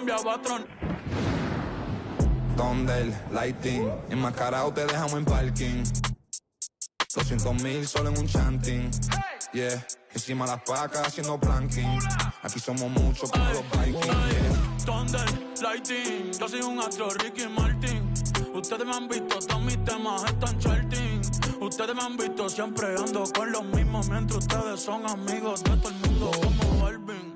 cambiaba tron. Donde el lighting, enmascarado te dejamos en parking. 200,000 solo en un chanting. Yeah, encima las pacas haciendo planking. Aquí somos muchos como los Vikings. Yeah. Donde el lighting, yo soy un astro Ricky Martin. Ustedes me han visto, todos mis temas están charting. Ustedes me han visto siempre ando con los mismos, mientras ustedes son amigos de todo el mundo como Balvin.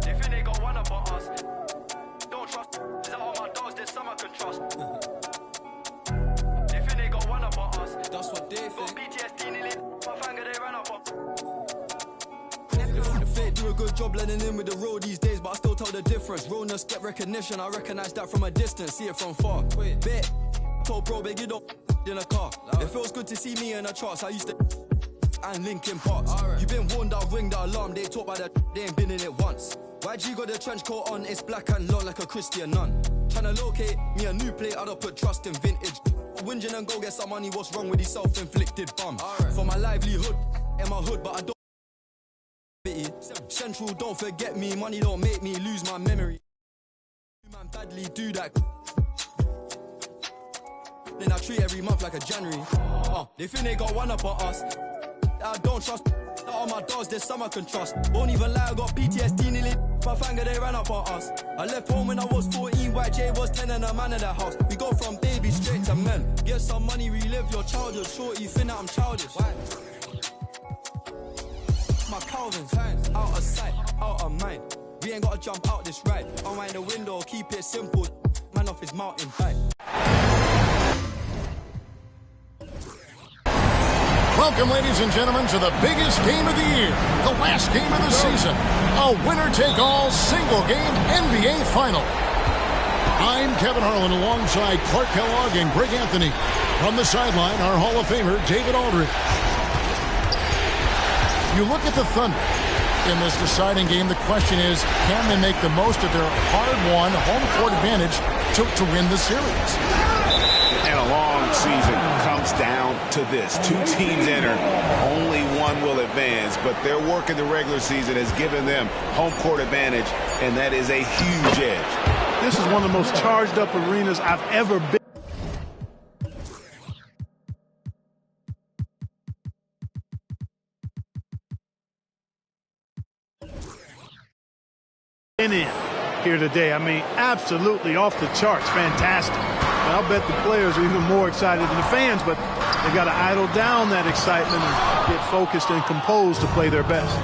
They think they got one about us. Don't trust. Is that all my dogs? There's some I can trust. They think they got one about us. That's what they think. Got PTSD nearly. My finger they ran up on. The fake do a good job blending in with the road these days, but I still tell the difference. Realness get recognition, I recognize that from a distance, see it from far. Wait, bet. Told bro, big you don't in a car. It feels good to see me in the charts. I used to and Linkin Parks. You been warned, I'll ring the alarm. They talk about that, they ain't been in it once. YG got the trench coat on, it's black and long like a Christian nun. Tryna locate me a new plate, I don't put trust in vintage. Whinging and go get some money, what's wrong with these self-inflicted bums? For my livelihood, in my hood, but I don't. Central, don't forget me, money don't make me lose my memory. Man badly do that. Then I treat every month like a January. They think they got one up on us. I don't trust. All my dogs, there's some I can trust. Won't even lie, I got PTSD nearly. My finger they ran up on us. I left home when I was 14, YJ was 10 and a man in the house. We go from babies straight to men. Get some money, relive your childhood. Shorty, you think that I'm childish. Why? My Calvin's out of sight, out of mind. We ain't gotta jump out this ride. Unwind the window, keep it simple. Man off his mountain bike. Welcome, ladies and gentlemen, to the biggest game of the year, the last game of the season, a winner-take-all single-game NBA Final. I'm Kevin Harlan alongside Clark Kellogg and Greg Anthony. From the sideline, our Hall of Famer, David Aldridge. You look at the Thunder. In this deciding game, the question is, can they make the most of their hard-won home court advantage to win the series? And a long season comes down to this. Two teams enter, only one will advance, but their work in the regular season has given them home court advantage, and that is a huge edge. This is one of the most charged up arenas I've ever been. In here today. I mean, absolutely off the charts. Fantastic. And I'll bet the players are even more excited than the fans, but They got to idle down that excitement and get focused and composed to play their best.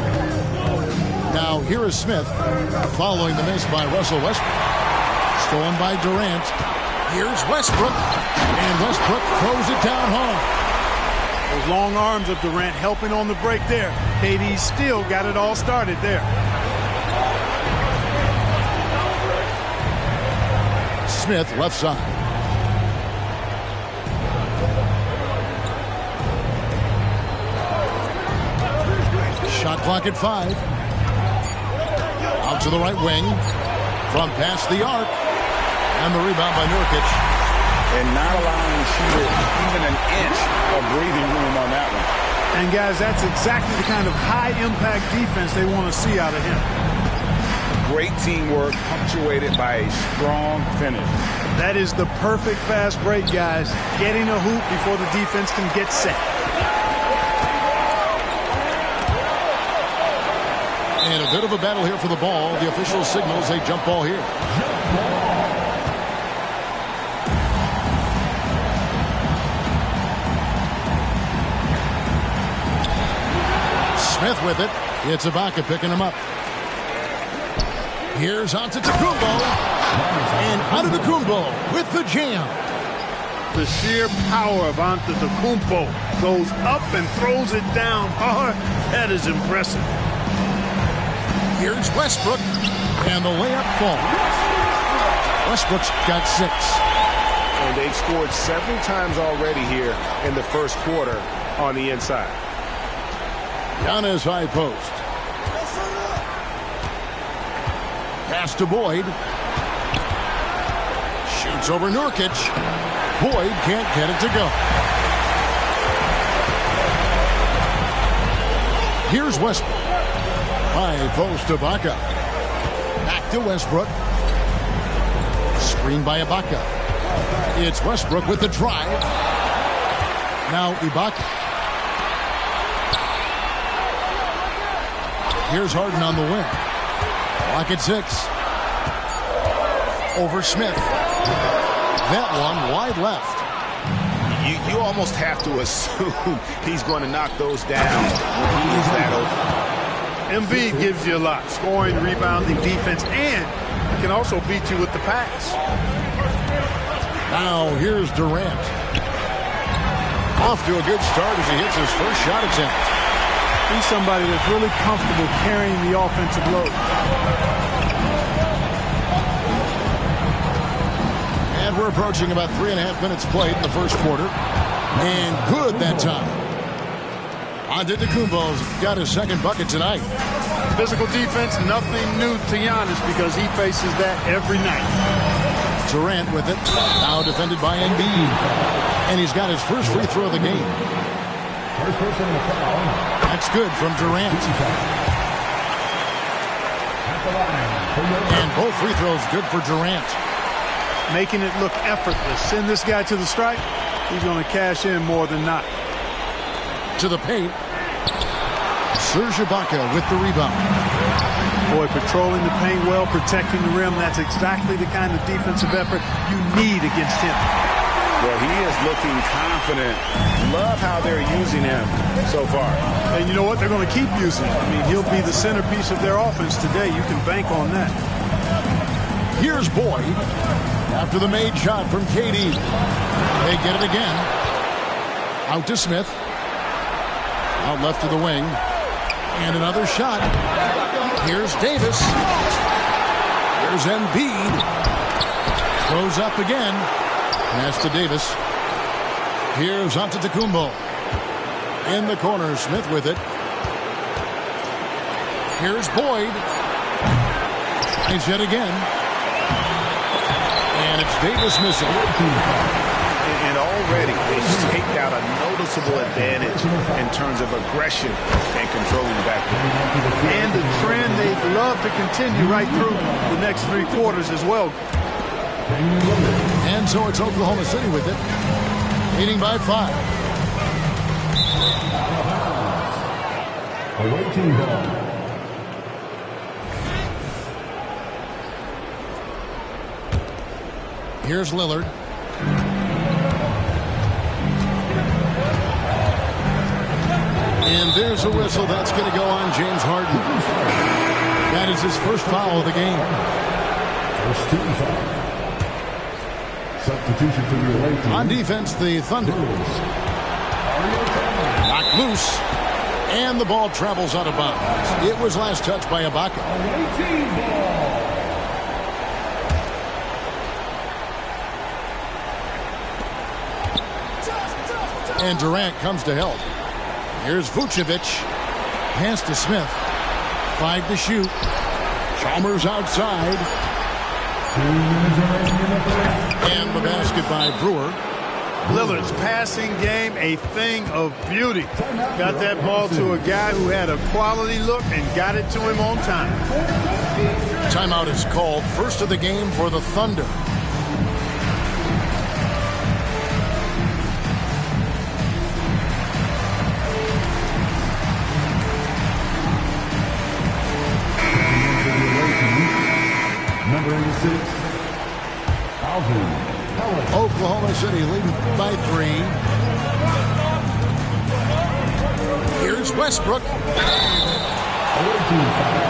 Now here is Smith following the miss by Russell Westbrook. Stolen by Durant. Here's Westbrook. And Westbrook throws it down hard. Those long arms of Durant helping on the break there. KD still got it all started there. Smith left side. Shot clock at 5. Out to the right wing. From past the arc. And the rebound by Nurkic. And not allowing the shooter even an inch of breathing room on that one. And guys, that's exactly the kind of high-impact defense they want to see out of him. Great teamwork punctuated by a strong finish. That is the perfect fast break, guys. Getting a hoop before the defense can get set. And a bit of a battle here for the ball. The official signals a jump ball here. Smith with it. It's Ibaka picking him up. Here's Antetokounmpo. And Antetokounmpo with the jam. The sheer power of Antetokounmpo goes up and throws it down hard. That is impressive. Here's Westbrook. And the layup falls. Westbrook's got 6. And they've scored several times already here in the first quarter on the inside. Giannis high post. Pass to Boyd. Shoots over Nurkic. Boyd can't get it to go. Here's Westbrook. High post to Ibaka. Back to Westbrook. Screen by Ibaka. It's Westbrook with the drive. Now Ibaka. Here's Harden on the wing. Clock at 6. Over Smith. That one wide left. You almost have to assume he's going to knock those down when he is that open. Embiid gives you a lot. Scoring, rebounding, defense, and can also beat you with the pass. Now here's Durant. Off to a good start as he hits his first shot attempt. He's somebody that's really comfortable carrying the offensive load. And we're approaching about 3.5 minutes played in the first quarter. And good that time. Antetokounmpo's got his second bucket tonight. Physical defense, nothing new to Giannis because he faces that every night. Durant with it. Now defended by Embiid. And he's got his first free throw of the game. First person to foul. That's good from Durant. And both free throws good for Durant. Making it look effortless. Send this guy to the stripe. He's going to cash in more than not. To the paint. Serge Ibaka with the rebound. Boy, patrolling the paint well, protecting the rim. That's exactly the kind of defensive effort you need against him. Well, he is looking confident. Love how they're using him so far. And you know what? They're going to keep using him. I mean, he'll be the centerpiece of their offense today. You can bank on that. Here's Boyd. After the made shot from KD. They get it again. Out to Smith. Out left to the wing. And another shot. Here's Davis. Here's Embiid. Throws up again. Pass to Davis. Here's Antetokounmpo. In the corner, Smith with it. Here's Boyd. He's yet again. And it's Davis missing. And already they've staked out a noticeable advantage in terms of aggression and controlling the backcourt. And the trend they'd love to continue right through the next 3 quarters as well. And so it's Oklahoma City with it. Leading by 5. Away team ball. Here's Lillard. And there's a whistle. That's going to go on James Harden. That is his first foul of the game. First team foul. Substitution for the away team. On defense, the Thunder. Knocked loose. And the ball travels out of bounds. It was last touched by Ibaka. Away team ball. And Durant comes to help. Here's Vucevic. Pass to Smith. 5 to shoot. Chalmers outside. And the basket by Brewer. Lillard's passing game, a thing of beauty. Got that ball to a guy who had a quality look and got it to him on time. Timeout is called. First of the game for the Thunder. Number 86, Alvin. Oklahoma City leading by 3. Here's Westbrook.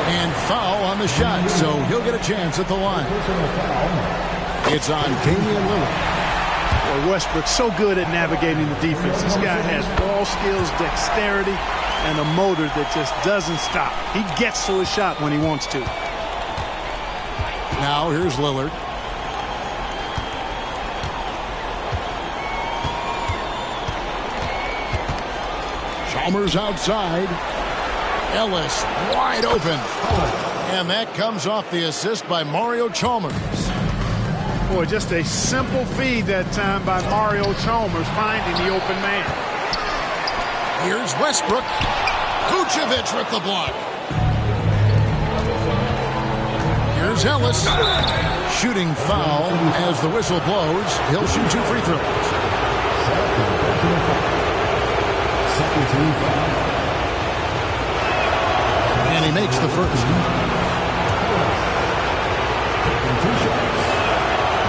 And foul on the shot, so he'll get a chance at the line. It's on Damian Lillard. Well, Westbrook's so good at navigating the defense. This guy has ball skills, dexterity, and a motor that just doesn't stop. He gets to his shot when he wants to. Now here's Lillard. Chalmers outside. Ellis wide open. And that comes off the assist by Mario Chalmers. Boy, just a simple feed that time by Mario Chalmers finding the open man. Here's Westbrook. Vucevic with the block. Here's Ellis. Shooting foul as the whistle blows. He'll shoot 2 free throws. Second team foul. And he makes the first.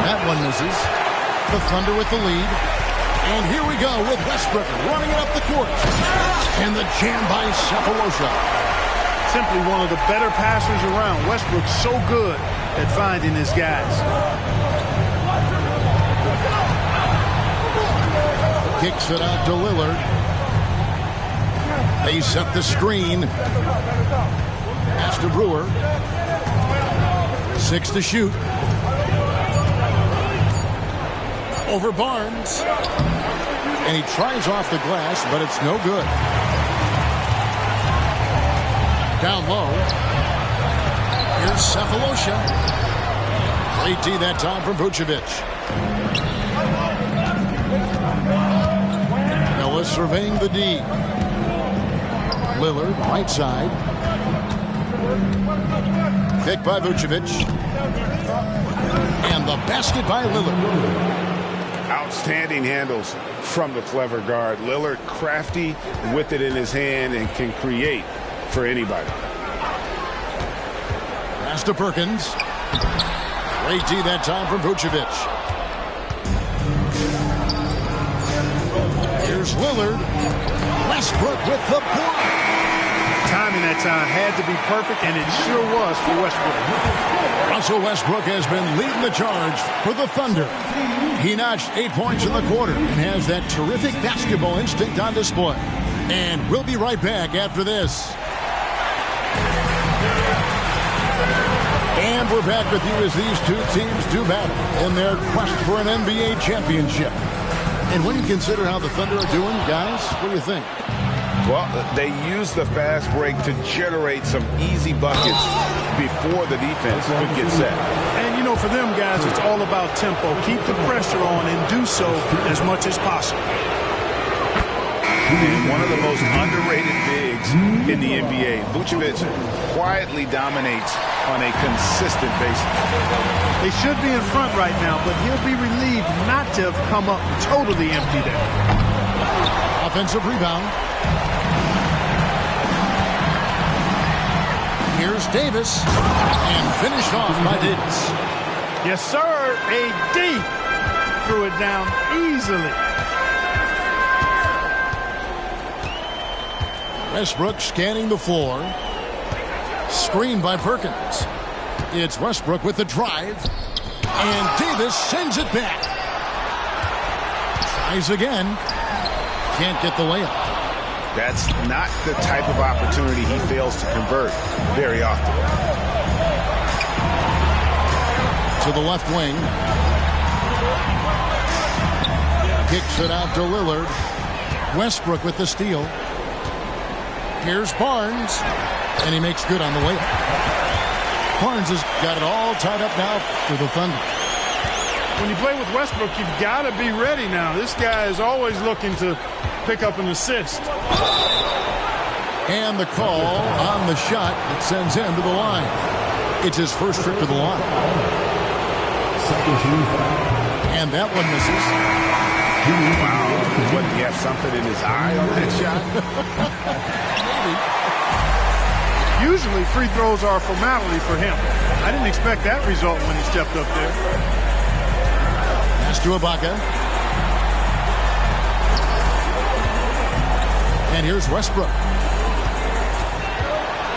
That one misses. The Thunder with the lead. And here we go with Westbrook running it up the court. And the jam by Cephalosha. Simply one of the better passers around. Westbrook's so good at finding his guys. Kicks it out to Lillard. They set the screen. Pass to Brewer. 6 to shoot. Over Barnes. And he tries off the glass, but it's no good. Down low. Here's Cephalosha. Great D that time from Vucevic. Ellis surveying the D. Lillard, right side. Pick by Vucevic. And the basket by Lillard. Outstanding handles from the clever guard. Lillard crafty with it in his hand and can create for anybody. Pass to Perkins. Great D that time from Vucevic. Here's Lillard. Westbrook with the block. Timing that time had to be perfect, and it sure was for Westbrook. Russell Westbrook has been leading the charge for the Thunder. He notched 8 points in the quarter and has that terrific basketball instinct on display. And we'll be right back after this. And we're back with you as these two teams do battle in their quest for an NBA championship. And when you consider how the Thunder are doing, guys, what do you think? Well, they use the fast break to generate some easy buckets before the defense could get set. And, you know, for them guys, it's all about tempo. Keep the pressure on and do so as much as possible. And one of the most underrated bigs in the NBA, Vucevic quietly dominates on a consistent basis. They should be in front right now, but he'll be relieved not to have come up totally empty there. Offensive rebound. Here's Davis. And finished off by Davis. Yes, sir. AD threw it down easily. Westbrook scanning the floor. Screened by Perkins. It's Westbrook with the drive. And Davis sends it back. Tries again. Can't get the layup. That's not the type of opportunity he fails to convert very often. To the left wing. Kicks it out to Lillard. Westbrook with the steal. Here's Barnes. And he makes good on the layup. Barnes has got it all tied up now for the Thunder. When you play with Westbrook, you've got to be ready now. This guy is always looking to pick up an assist. And the call on the shot that sends him to the line. It's his first trip to the line. Second team foul. And that one misses. Wow. What, he have something in his eye on that shot? Usually free throws are a formality for him. I didn't expect that result when he stepped up there. Pass to Ibaka. And here's Westbrook.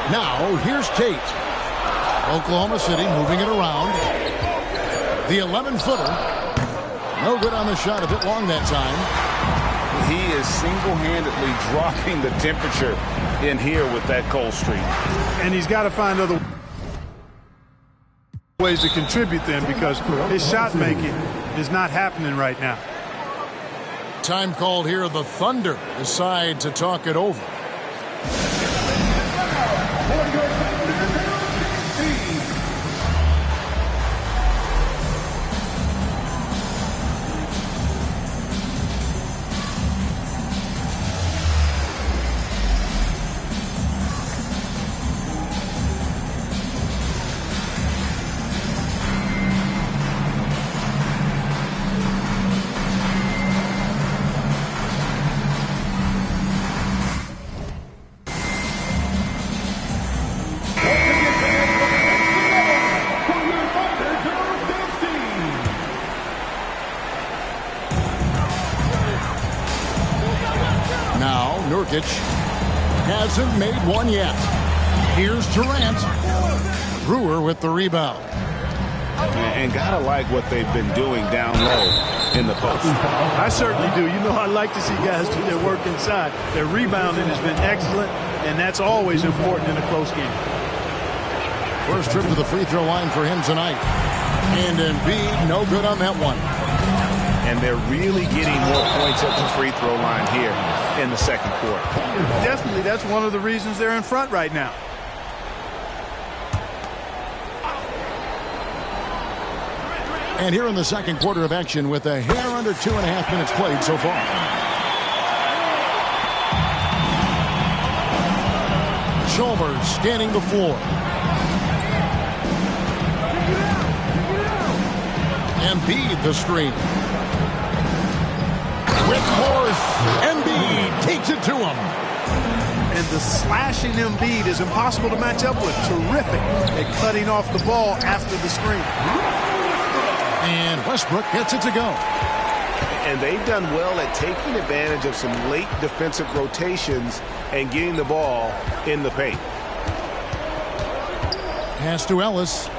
Now, here's Tate. Oklahoma City moving it around. The 11-footer. No good on the shot, a bit long that time. He is single-handedly dropping the temperature in here with that cold streak. And he's got to find other ways to contribute then, because his shot making is not happening right now. Time called here. The Thunder decide to talk it over. Hasn't made one yet. Here's Durant. Brewer with the rebound. And gotta like what they've been doing down low in the post. I certainly do. You know, I like to see guys do their work inside. Their rebounding has been excellent, and that's always important in a close game. First trip to the free throw line for him tonight. And Embiid, no good on that one. And they're really getting more points at the free throw line here in the second quarter. Definitely, that's one of the reasons they're in front right now. And here in the second quarter of action with a hair under 2.5 minutes played so far. Chalmers scanning the floor. Embiid the screen. With force, Embiid takes it to him. And the slashing Embiid is impossible to match up with. Terrific at cutting off the ball after the screen. And Westbrook gets it to go. And they've done well at taking advantage of some late defensive rotations and getting the ball in the paint. Pass to Ellis.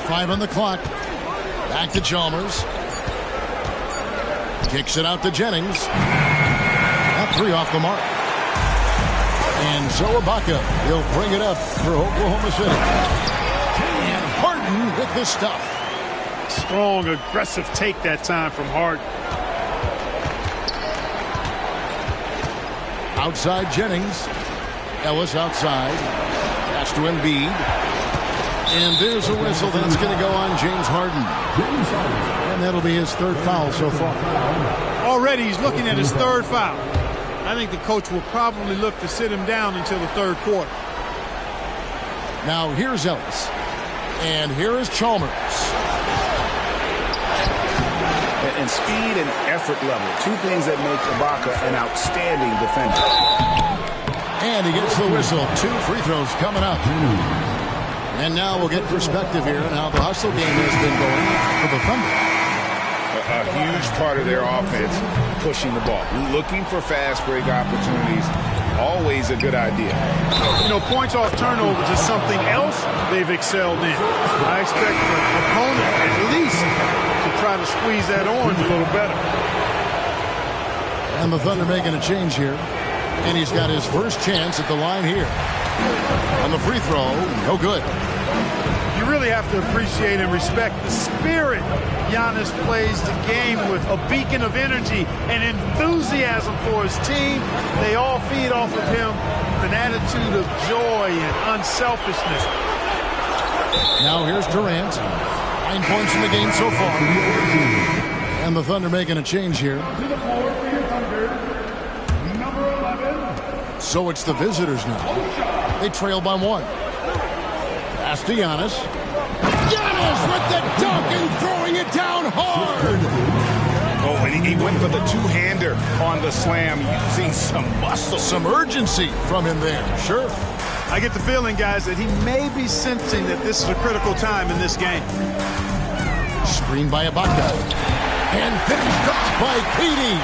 Five on the clock. Back to Chalmers. Kicks it out to Jennings. That three off the mark. And so Ibaka, he'll bring it up for Oklahoma City. And Harden with the stuff. Strong, aggressive take that time from Harden. Outside Jennings. Ellis outside. Pass to Embiid. And there's a whistle that's going to go on James Harden. And that'll be his third foul so far. Already he's looking at his third foul. I think the coach will probably look to sit him down until the third quarter. Now here's Ellis. And here is Chalmers. And speed and effort level, two things that make Ibaka an outstanding defender. And he gets the whistle. 2 free throws coming up. And now we'll get perspective here on how the hustle game has been going for the Thunder. a huge part of their offense, pushing the ball. Looking for fast break opportunities, always a good idea. You know, points off turnovers is something else they've excelled in. I expect the opponent at least to try to squeeze that orange a little better. And the Thunder making a change here. And he's got his first chance at the line here. On the free throw, no good. You really have to appreciate and respect the spirit Giannis plays the game with. A beacon of energy and enthusiasm for his team. They all feed off of him with an attitude of joy and unselfishness. Now here's Durant. 9 points in the game so far. And the Thunder making a change here. So it's the visitors now. They trail by 1. Pass to Giannis. Giannis with the dunk and throwing it down hard. Oh, and he went for the two-hander on the slam, using some muscle. Some urgency from him there, sure. I get the feeling, guys, that he may be sensing that this is a critical time in this game. Screened by Ibaka. And finished off by KD.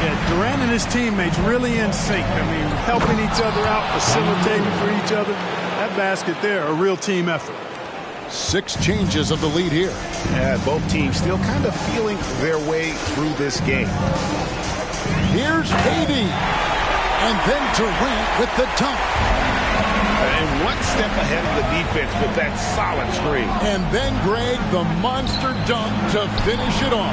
Yeah, Durant and his teammates really in sync. I mean, helping each other out, facilitating for each other. That basket there, a real team effort. 6 changes of the lead here. Yeah, both teams still kind of feeling their way through this game. Here's KD. And then Durant with the dunk. And one step ahead of the defense with that solid screen. And then Greg, the monster dunk to finish it off.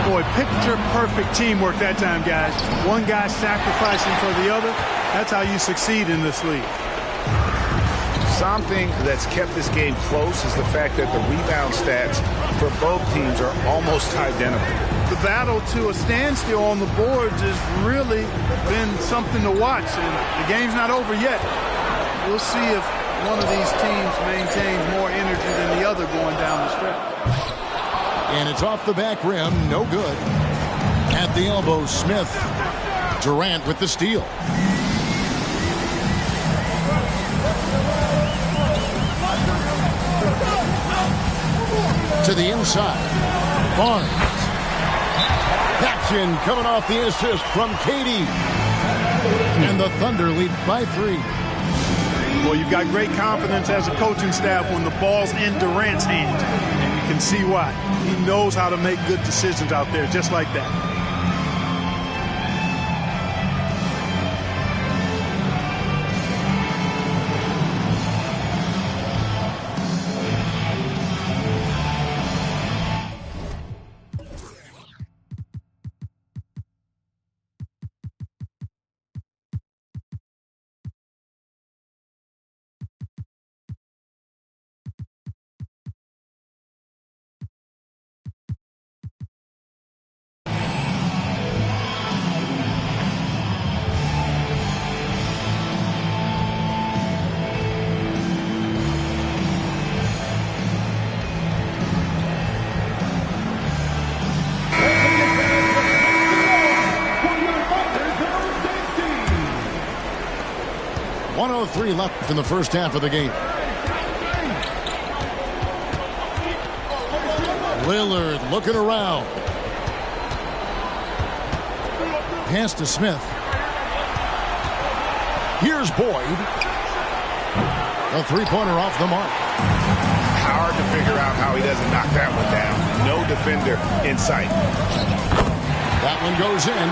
Boy, picture-perfect teamwork that time, guys. One guy sacrificing for the other. That's how you succeed in this league. Something that's kept this game close is the fact that the rebound stats for both teams are almost identical. The battle to a standstill on the boards has really been something to watch, and the game's not over yet. We'll see if one of these teams maintains more energy than the other going down the stretch. And it's off the back rim, no good. At the elbow, Smith. Durant with the steal. To the inside. Barnes. That's in, coming off the assist from KD. And the Thunder lead by 3. Well, you've got great confidence as a coaching staff when the ball's in Durant's hands. And you can see why. He knows how to make good decisions out there, just like that. .3 left in the first half of the game. Lillard looking around. Pass to Smith. Here's Boyd. A three-pointer off the mark. Hard to figure out how he doesn't knock that one down. No defender in sight. That one goes in.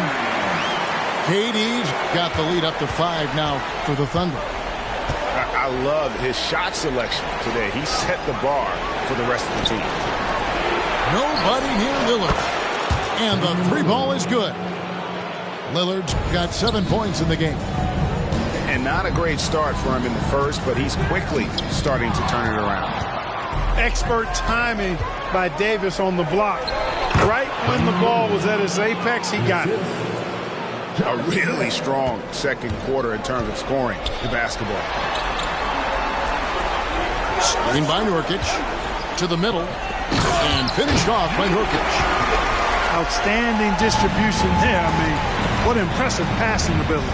KD's got the lead up to 5 now for the Thunder. I love his shot selection today. He set the bar for the rest of the team. Nobody near Lillard. And the 3 ball is good. Lillard's got 7 points in the game. And not a great start for him in the first, but he's quickly starting to turn it around. Expert timing by Davis on the block. Right when the ball was at its apex, he got it. A really strong second quarter in terms of scoring the basketball. Screen by Nurkic to the middle and finished off by Nurkic. Outstanding distribution there. I mean, what impressive passing ability.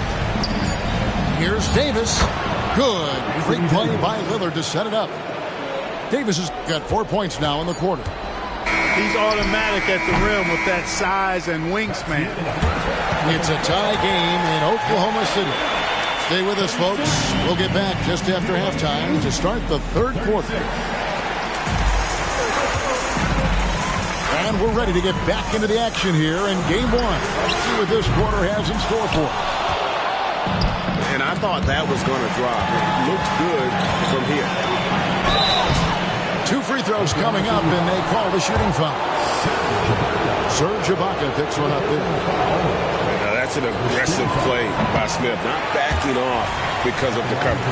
Here's Davis. Good. Great play by Lillard to set it up. Davis has got 4 points now in the quarter. He's automatic at the rim with that size and wingspan. It's a tie game in Oklahoma City. Stay with us, folks. We'll get back just after halftime to start the third quarter. And we're ready to get back into the action here in game one. Let's see what this quarter has in store for us. And I thought that was going to drop. It looked good from here. 2 free throws coming up, and they call the shooting foul. Serge Ibaka picks one up there. Now that's an aggressive play by Smith, not backing off because of the coverage.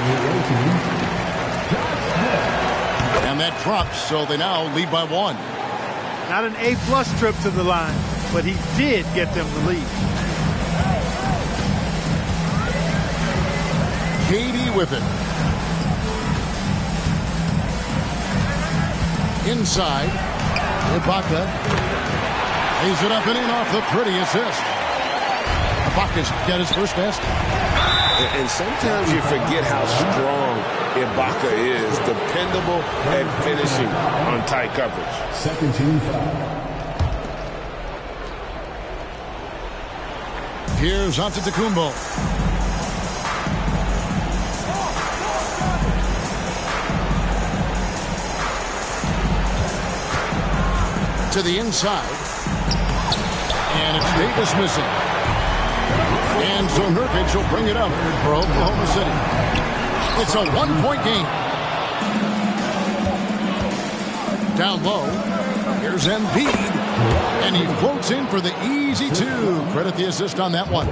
And that drops, so they now lead by 1. Not an A-plus trip to the line, but he did get them the lead. KD with it. Inside. Ibaka. Lays it up and in off the pretty assist. Ibaka's got his first basket. And sometimes you forget how strong Ibaka is. Dependable at finishing on tight coverage. Second team foul. Here's Antetokounmpo. To the inside. And it's Davis missing. And so Nurkic will bring it up for Oklahoma City. It's a 1-point game. Down low. Here's Embiid. And he floats in for the easy 2. Credit the assist on that one.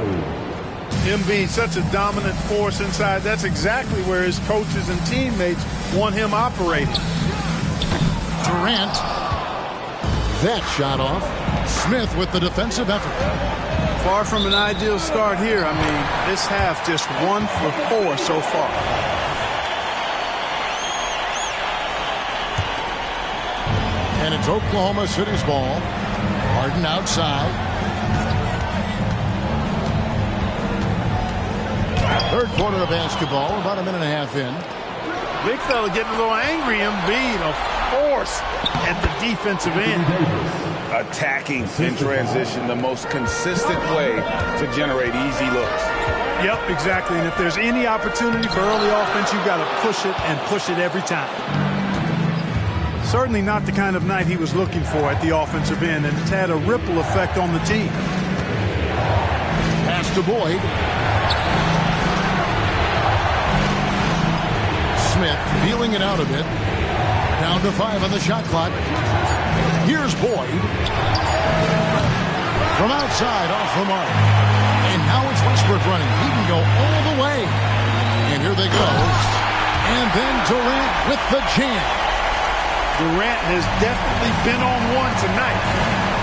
Embiid, such a dominant force inside. That's exactly where his coaches and teammates want him operating. Durant. That shot off. Smith with the defensive effort. Far from an ideal start here. I mean, this half just 1 for 4 so far. And it's Oklahoma City's ball. Harden outside. Third quarter of basketball, about a minute and a half in. Big fella getting a little angry. Embiid, a force at the defensive end. Attacking in transition, the most consistent way to generate easy looks. Yep, exactly. And if there's any opportunity for early offense, you've got to push it and push it every time. Certainly not the kind of night he was looking for at the offensive end, and it's had a ripple effect on the team. Pass to Boyd. Smith feeling it out a bit. Down to 5 on the shot clock. Here's Boyd. From outside, off the mark. And now it's Westbrook running. He can go all the way. And here they go. And then Durant with the jam. Durant has definitely been on one tonight,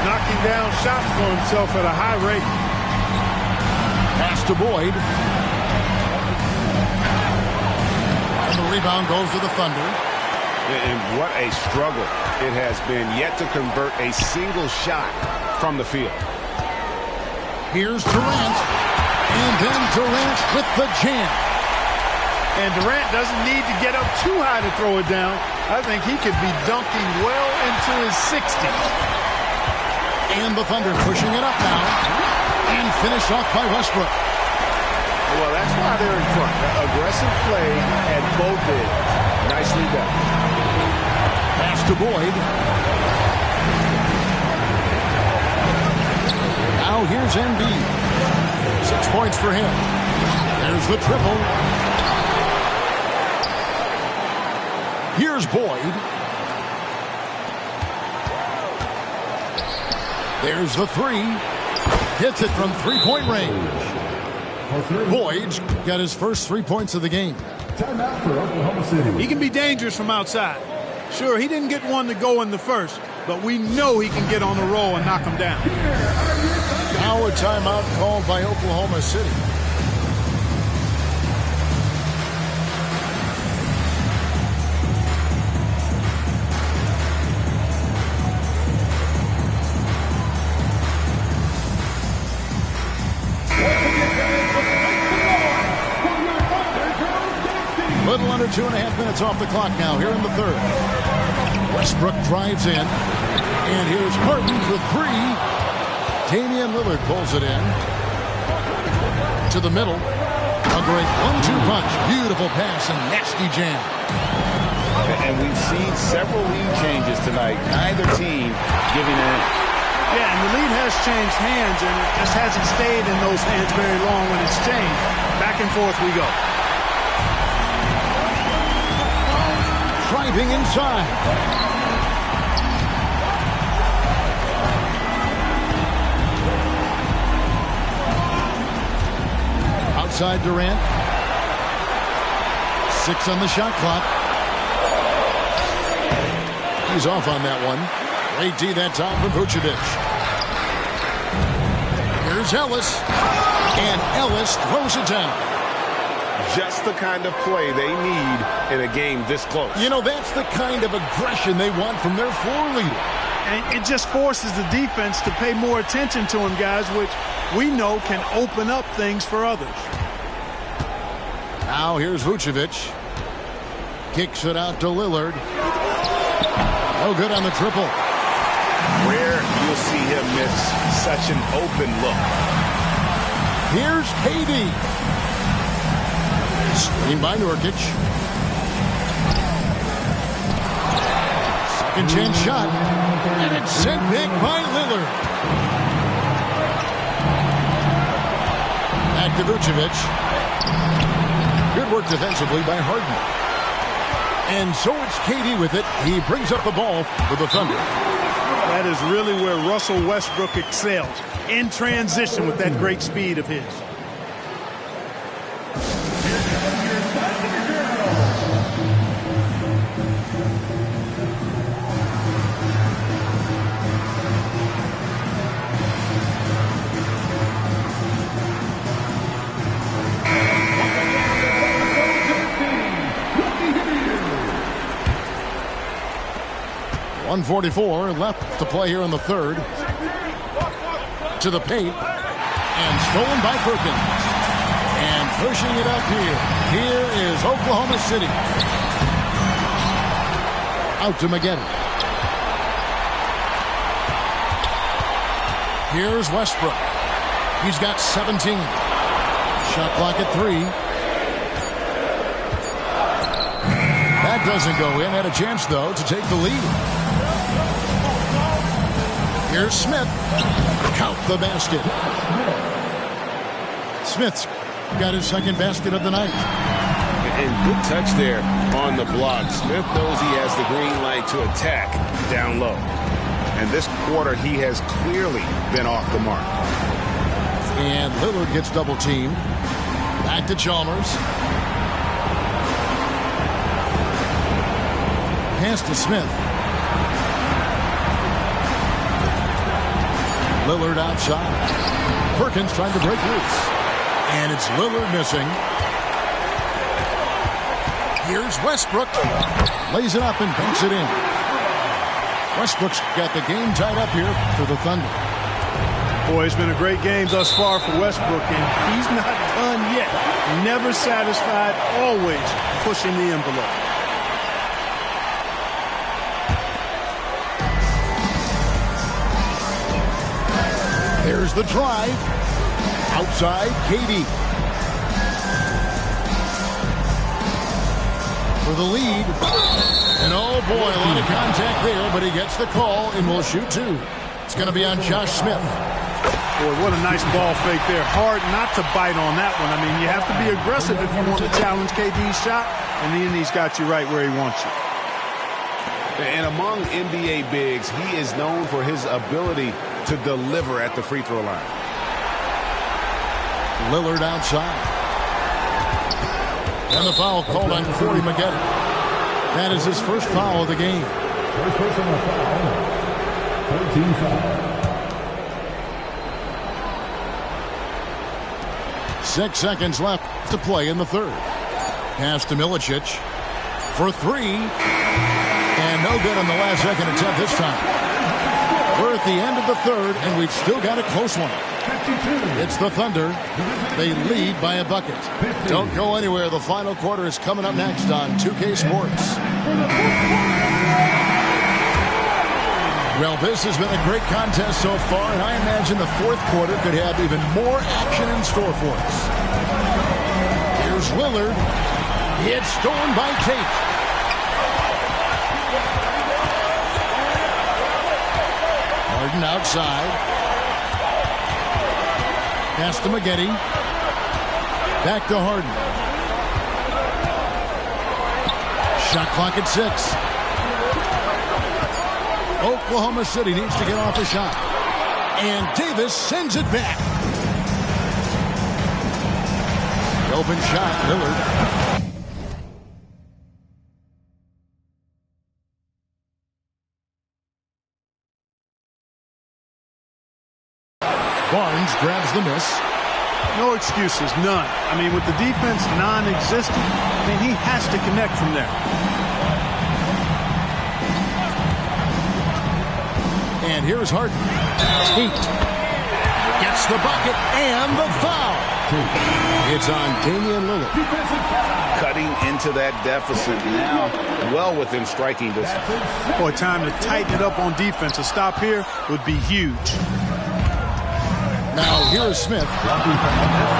knocking down shots for himself at a high rate. Pass to Boyd. And the rebound goes to the Thunder. And what a struggle it has been yet to convert a single shot from the field. Here's Durant. And then Durant with the jam. And Durant doesn't need to get up too high to throw it down. I think he could be dunking well into his 60s. And the Thunder pushing it up now. And finished off by Westbrook. Well, that's why they're in front. Aggressive play at both ends. Nicely done. Pass to Boyd. Now here's Embiid. 6 points for him. There's the triple. Here's Boyd. There's the 3. Hits it from 3-point range. Boyd's got his first 3 points of the game. Timeout for Oklahoma City. He can be dangerous from outside. Sure, he didn't get one to go in the first, but we know he can get on the roll and knock him down. Now a timeout called by Oklahoma City. Little under 2.5 minutes off the clock now here in the third. Westbrook drives in. And here's Harden for three. Damian Lillard pulls it in. To the middle. A great 1-2 punch. Beautiful pass and nasty jam. And we've seen several lead changes tonight. Neither team giving in. Yeah, and the lead has changed hands, and it just hasn't stayed in those hands very long when it's changed. Back and forth we go. Driving inside. Outside Durant. 6 on the shot clock. He's off on that one. Great D that time from Vucevic. Here's Ellis. And Ellis throws it down. Just the kind of play they need in a game this close. You know, that's the kind of aggression they want from their floor leader. And it just forces the defense to pay more attention to him, guys, which we know can open up things for others. Now here's Vucevic. Kicks it out to Lillard. No good on the triple. Rare you'll see him miss such an open look. Here's KD. Screen by Nurkic. Second chance shot. And it's sent back by Lillard. Back to Vucevic. Good work defensively by Harden. And so it's KD with it. He brings up the ball for the Thunder. That is really where Russell Westbrook excels. In transition with that great speed of his. .144 left to play here in the third. To the paint. And stolen by Perkins. And pushing it up here. Here is Oklahoma City. Out to Maggette. Here's Westbrook. He's got 17. Shot clock at 3. That doesn't go in. Had a chance, though, to take the lead. Here's Smith. Count the basket. Smith's got his second basket of the night. And good touch there on the block. Smith knows he has the green light to attack down low. And this quarter, he has clearly been off the mark. And Lillard gets double teamed. Back to Chalmers. Pass to Smith. Lillard outside. Perkins trying to break loose. And it's Lillard missing. Here's Westbrook. Lays it up and banks it in. Westbrook's got the game tied up here for the Thunder. Boy, it's been a great game thus far for Westbrook, and he's not done yet. Never satisfied, always pushing the envelope. There's the drive. Outside, KD. For the lead. And oh boy, a lot of contact there, but he gets the call and will shoot 2. It's going to be on Josh Smith. Boy, what a nice ball fake there. Hard not to bite on that one. I mean, you have to be aggressive if you want to challenge KD's shot, and then he's got you right where he wants you. And among NBA bigs, he is known for his ability to deliver at the free throw line. Lillard outside. And the foul called on Corey Maggette. That is his first foul of the game. First personal foul. 13 foul. 6 seconds left to play in the third. Pass to Milicic for 3. And no good on the last second attempt this time. We're at the end of the third, and we've still got a close one. It's the Thunder. They lead by a bucket. Don't go anywhere. The final quarter is coming up next on 2K Sports. Well, this has been a great contest so far, and I imagine the fourth quarter could have even more action in store for us. Here's Lillard. It's stolen by Tate. Harden outside. Pass to Maggette. Back to Harden. Shot clock at 6. Oklahoma City needs to get off a shot. And Davis sends it back. Open shot, Lillard. Barnes grabs the miss. No excuses, none. I mean, with the defense non-existent, I mean, he has to connect from there. And here's Harden. Tate gets the bucket and the foul. It's on Damian Lillard. Cutting into that deficit now, well within striking distance. Boy, time to tighten it up on defense. A stop here would be huge. Now here's Smith. That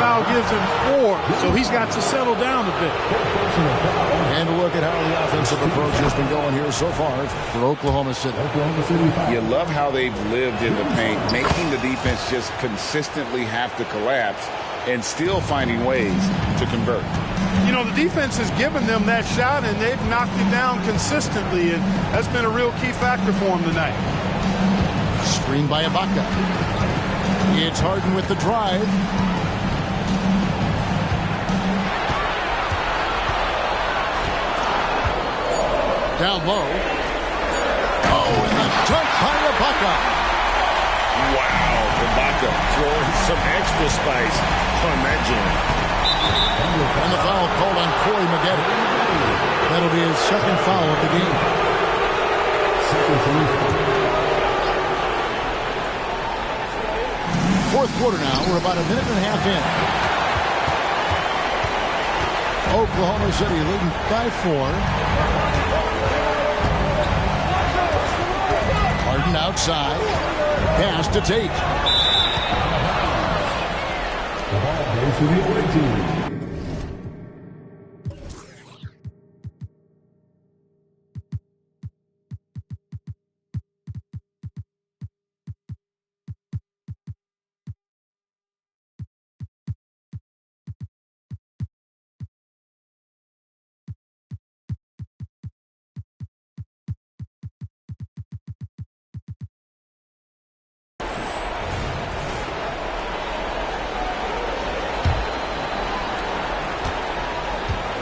foul gives him 4, so he's got to settle down a bit. And a look at how the offensive approach has been going here so far for Oklahoma City. You love how they've lived in the paint, making the defense just consistently have to collapse and still finding ways to convert. You know, the defense has given them that shot, and they've knocked it down consistently, and that's been a real key factor for them tonight. Screen by Ibaka. It's Harden with the drive. Down low. Oh, and the dunk by Ibaka. Wow, Ibaka throwing some extra spice on that jam. And the foul called on Corey Maggette. That'll be his second foul of the game. Fourth quarter now. We're about a minute and a half in. Oklahoma City leading by 4. Harden outside. Pass to Tate.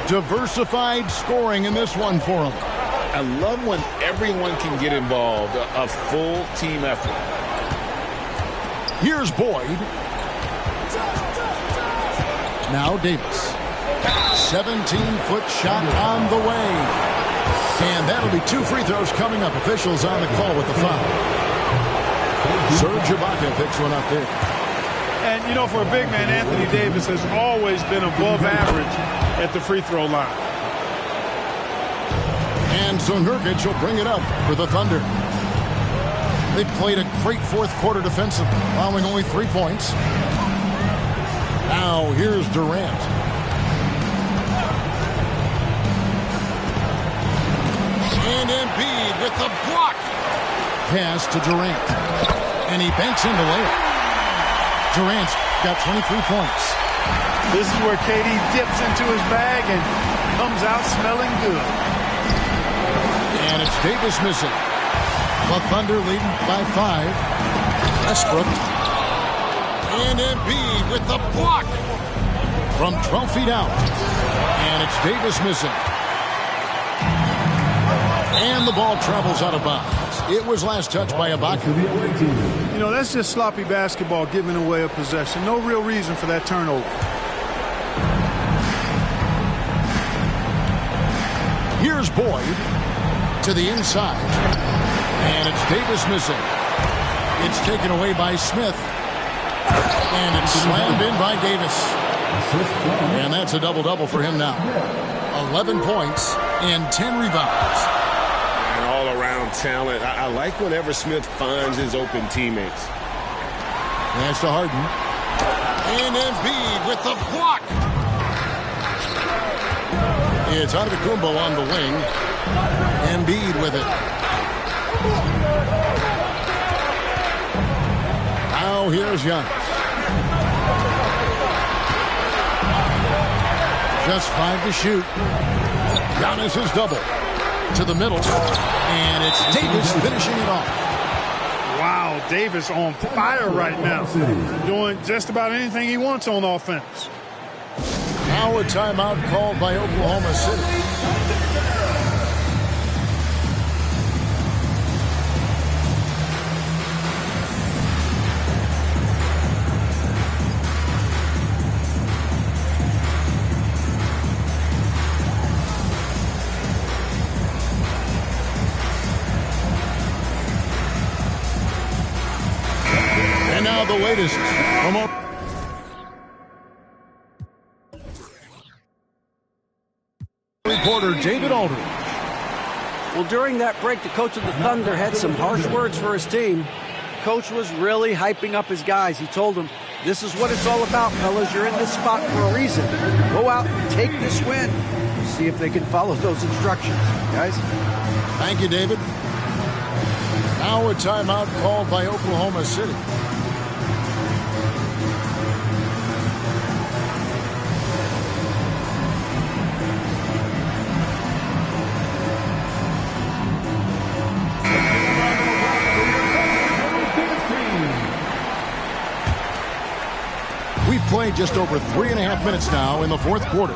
Diversified scoring in this one for them. I love when everyone can get involved, a full team effort. Here's Boyd. Now Davis. 17-foot shot on the way. And that'll be 2 free throws coming up. Officials on the call with the foul. Serge Ibaka picks one up there. And, you know, for a big man, Anthony Davis has always been above average at the free throw line. And so Nurkic will bring it up for the Thunder. They played a great fourth quarter defensively, allowing only 3 points. Now here's Durant. And Embiid with the block. Pass to Durant. And he banks in the layup. Durant's got 23 points. This is where KD dips into his bag and comes out smelling good. And it's Davis missing. The Thunder leading by 5. Westbrook. And Embiid with the block from 12 feet out. And it's Davis missing. And the ball travels out of bounds. It was last touched by Ibaka. You know, that's just sloppy basketball, giving away a possession. No real reason for that turnover. Here's Boyd to the inside. And it's Davis missing. It's taken away by Smith. And it's slammed in by Davis. And that's a double-double for him now. 11 points and 10 rebounds. An all-around talent. I like whenever Smith finds his open teammates. Pass to Harden. And Embiid with the block. It's Antetokounmpo on the wing. Embiid with it. Now here's Giannis. Just 5 to shoot. Giannis is double. To the middle. And it's Davis finishing it off. Wow, Davis on fire right now. Doing just about anything he wants on offense. Now a timeout called by Oklahoma City. And now the latest from reporter David Aldridge. Well, during that break, the coach of the Thunder had some harsh words for his team. Coach was really hyping up his guys. He told them, this is what it's all about, fellas. You're in this spot for a reason. Go out and take this win. See if they can follow those instructions, guys. Thank you, David. Now a timeout called by Oklahoma City. We've played just over 3.5 minutes now in the fourth quarter.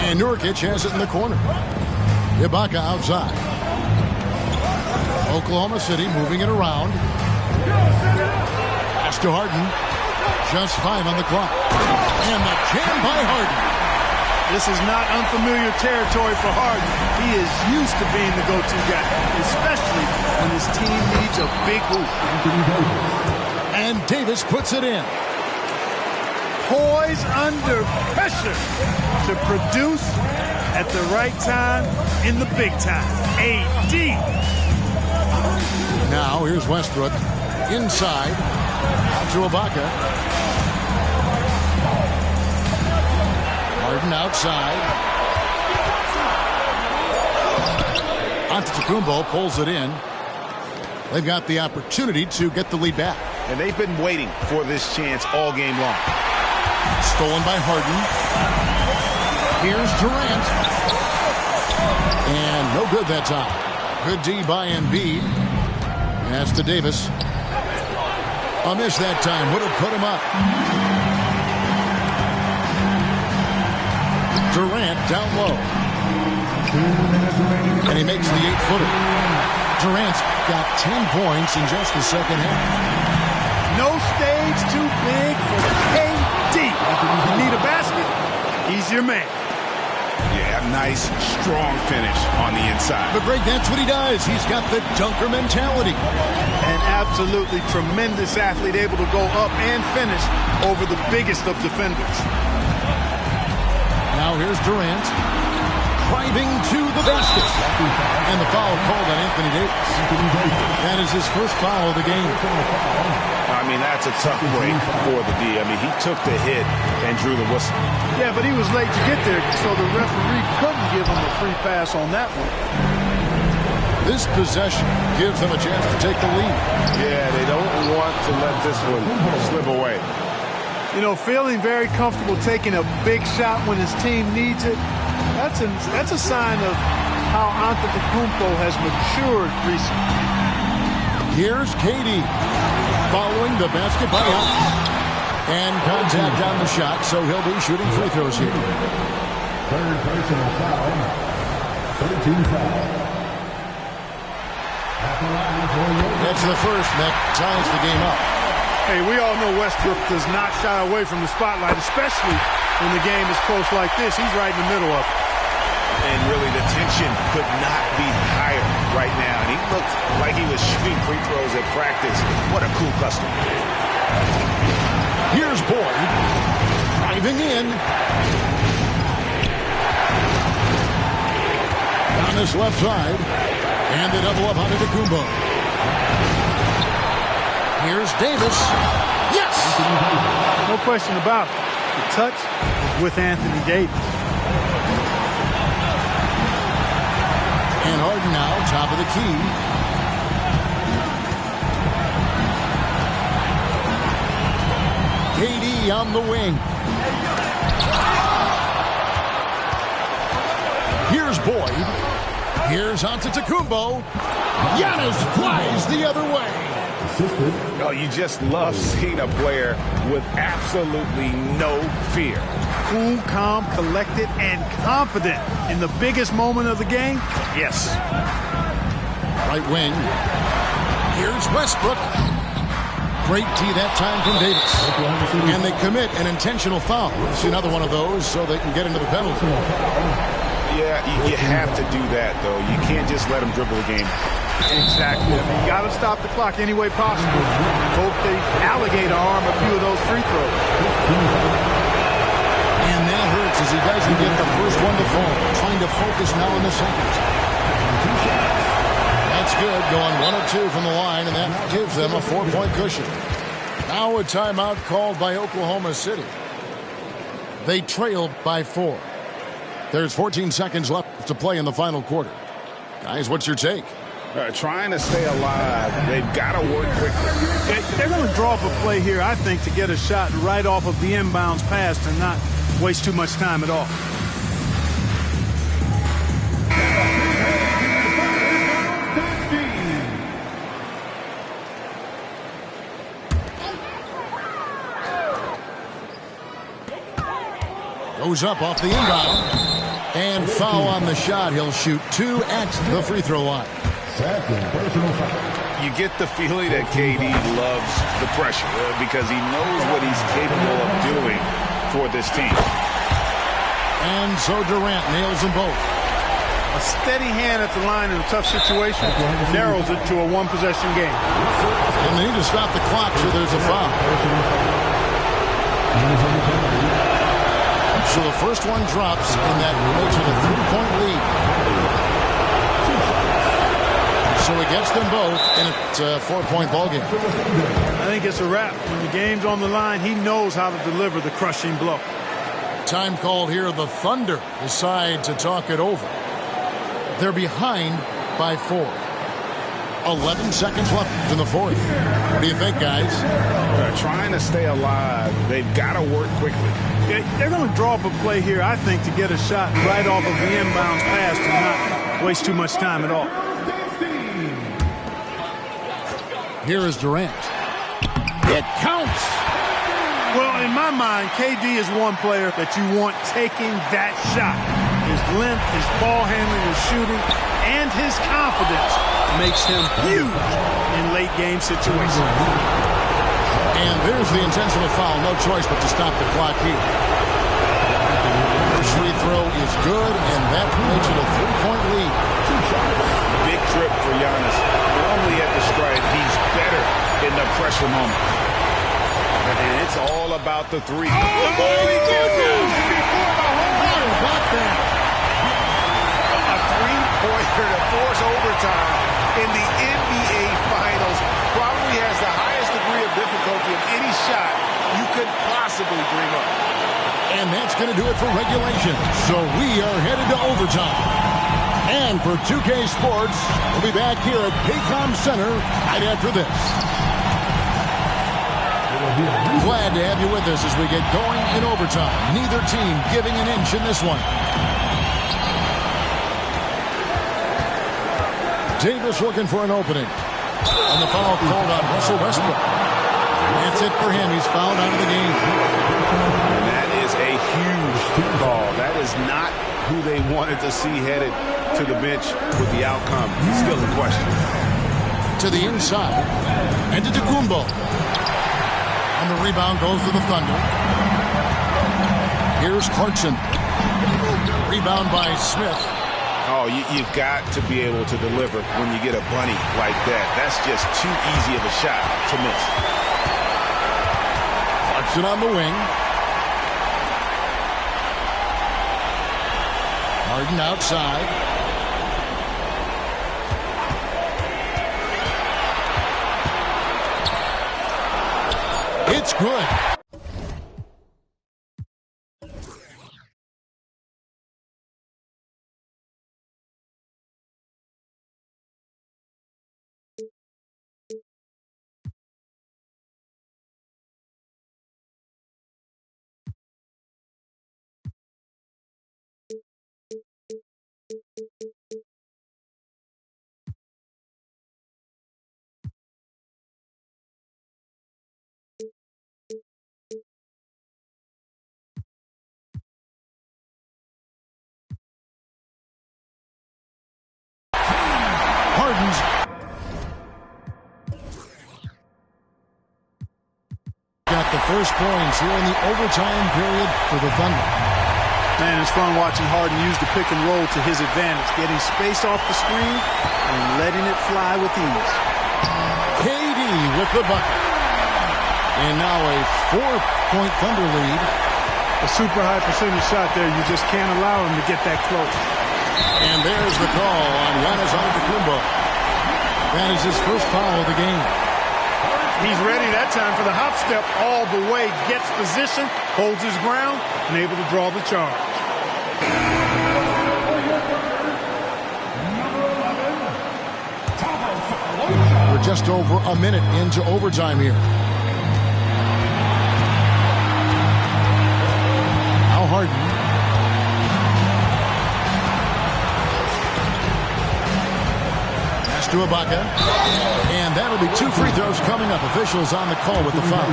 And Nurkic has it in the corner. Ibaka outside. Oklahoma City moving it around. Pass to Harden. Just 5 on the clock. And the jam by Harden. This is not unfamiliar territory for Harden. He is used to being the go-to guy, especially when his team needs a big hoop. And Davis puts it in. Poised under pressure to produce at the right time in the big time. AD. Now here's Westbrook inside. Out to Ibaka. Harden outside. Antetokounmpo pulls it in. They've got the opportunity to get the lead back. And they've been waiting for this chance all game long. Stolen by Harden. Here's Durant. And no good that time. Good D by Embiid. Pass to Davis. A miss that time. Would have put him up. Durant down low. And he makes the 8-footer. Durant's got 10 points in just the second half. No stage too big for KD. You need a basket? He's your man. Yeah, nice, strong finish on the inside. But Greg, that's what he does. He's got the dunker mentality. An absolutely tremendous athlete, able to go up and finish over the biggest of defenders. Now here's Durant. Driving to the basket. And the foul called on Anthony Davis. That is his first foul of the game. I mean, that's a tough break for the D. I mean, he took the hit and drew the whistle. Yeah, but he was late to get there, so the referee couldn't give him a free pass on that one. This possession gives them a chance to take the lead. Yeah, they don't want to let this one slip away. You know, feeling very comfortable taking a big shot when his team needs it, that's a sign of how Antetokounmpo has matured recently. Here's KD following the basket by Giannis. And contact on the shot, so he'll be shooting free throws here. Third personal foul. 13 foul. That's the first, and that ties the game up. Hey, we all know Westbrook does not shy away from the spotlight, especially when the game is close like this. He's right in the middle of it. And really, the tension could not be higher right now. And he looked like he was shooting free throws at practice. What a cool customer. Here's Boyd. Driving in. on this left side. And they double up onto Kumbo. Here's Davis. Yes! No question about it. The touch is with Anthony Davis. And Harden now, top of the key. KD on the wing. Here's Boyd. Here's Antetokounmpo. Giannis flies the other way. Oh, you just love seeing a player with absolutely no fear. Cool, calm, collected, and confident in the biggest moment of the game. Yes. Right wing. Here's Westbrook. Great tee that time from Davis. And they commit an intentional foul. See another one of those so they can get into the penalty. Yeah, you have to do that, though. You can't just let them dribble the game. Exactly. You got to stop the clock any way possible. Hope they alligator arm a few of those free throws. And that hurts as he doesn't get the first one to fall. Trying to focus now on the second. That's good. Going 1 of 2 from the line, and that gives them a 4-point cushion. Now a timeout called by Oklahoma City. They trail by 4. There's 14 seconds left to play in the final quarter. Guys, what's your take? Trying to stay alive. They've got to work quickly. They're going to draw up a play here, I think, to get a shot right off of the inbounds pass and not waste too much time at all. Goes up off the inbound. And foul on the shot. He'll shoot 2 at the free throw line. You get the feeling that KD loves the pressure because he knows what he's capable of doing for this team. And so Durant nails them both. A steady hand at the line in a tough situation narrows it to a one-possession game. And they need to stop the clock, so there's a foul. So the first one drops, and that makes it a 3-point lead. So he gets them both, and it's a 4-point ballgame. I think it's a wrap. When the game's on the line, he knows how to deliver the crushing blow. Time called here. The Thunder decide to talk it over. They're behind by 4. 11 seconds left in the fourth. What do you think, guys? Trying to stay alive. They've got to work quickly. They're going to draw up a play here, I think, to get a shot right off of the inbounds pass and not waste too much time at all. Here is Durant. It counts. Well, in my mind, KD is one player that you want taking that shot. His length, his ball handling, his shooting, and his confidence makes him huge in late game situations. And there's the intentional foul. No choice but to stop the clock here. First free throw is good, and that makes it a 3-point lead. Big trip for Giannis. Normally at the stripe, he's better in the pressure moment. And it's all about the three. Oh, my goodness! How about that? A three-pointer to force overtime in the NBA Finals probably has the highest degree of difficulty of any shot you could possibly dream of. And that's going to do it for regulation. So we are headed to overtime. And for 2K Sports, we'll be back here at Paycom Center right after this. Glad to have you with us as we get going in overtime. Neither team giving an inch in this one. Davis looking for an opening. And the foul called on Russell Westbrook. That's it for him. He's fouled out of the game. And that is a huge call. That is not who they wanted to see headed to the bench with the outcome still in question. To the inside. And to Antetokounmpo. And the rebound goes to the Thunder. Here's Clarkson. Rebound by Smith. Oh, you've got to be able to deliver when you get a bunny like that. That's just too easy of a shot to miss. Clarkson on the wing. Harden outside. it's good. Harden's got the first points here in the overtime period for the Thunder. Man, it's fun watching Harden use the pick and roll to his advantage, getting space off the screen and letting it fly with ease. KD with the bucket. And now a 4-point Thunder lead. A super high percentage shot there. You just can't allow him to get that close. And there's the call on Giannis Antetokounmpo. That is his first foul of the game. He's ready that time for the hop step all the way. Gets position, holds his ground, and able to draw the charge. We're just over a minute into overtime here. Now Harden. Pass to Ibaka. And that'll be 2 free throws coming up. Officials on the call with the foul.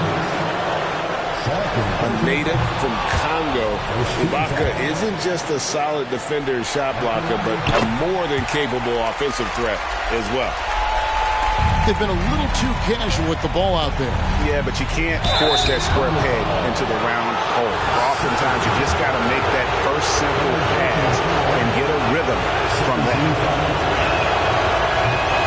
A native from Congo, Ibaka isn't just a solid defender and shot blocker, but a more than capable offensive threat as well. They've been a little too casual with the ball out there. Yeah, but you can't force that square peg into the round hole. Oftentimes, you just got to make that first simple pass and get a rhythm from that.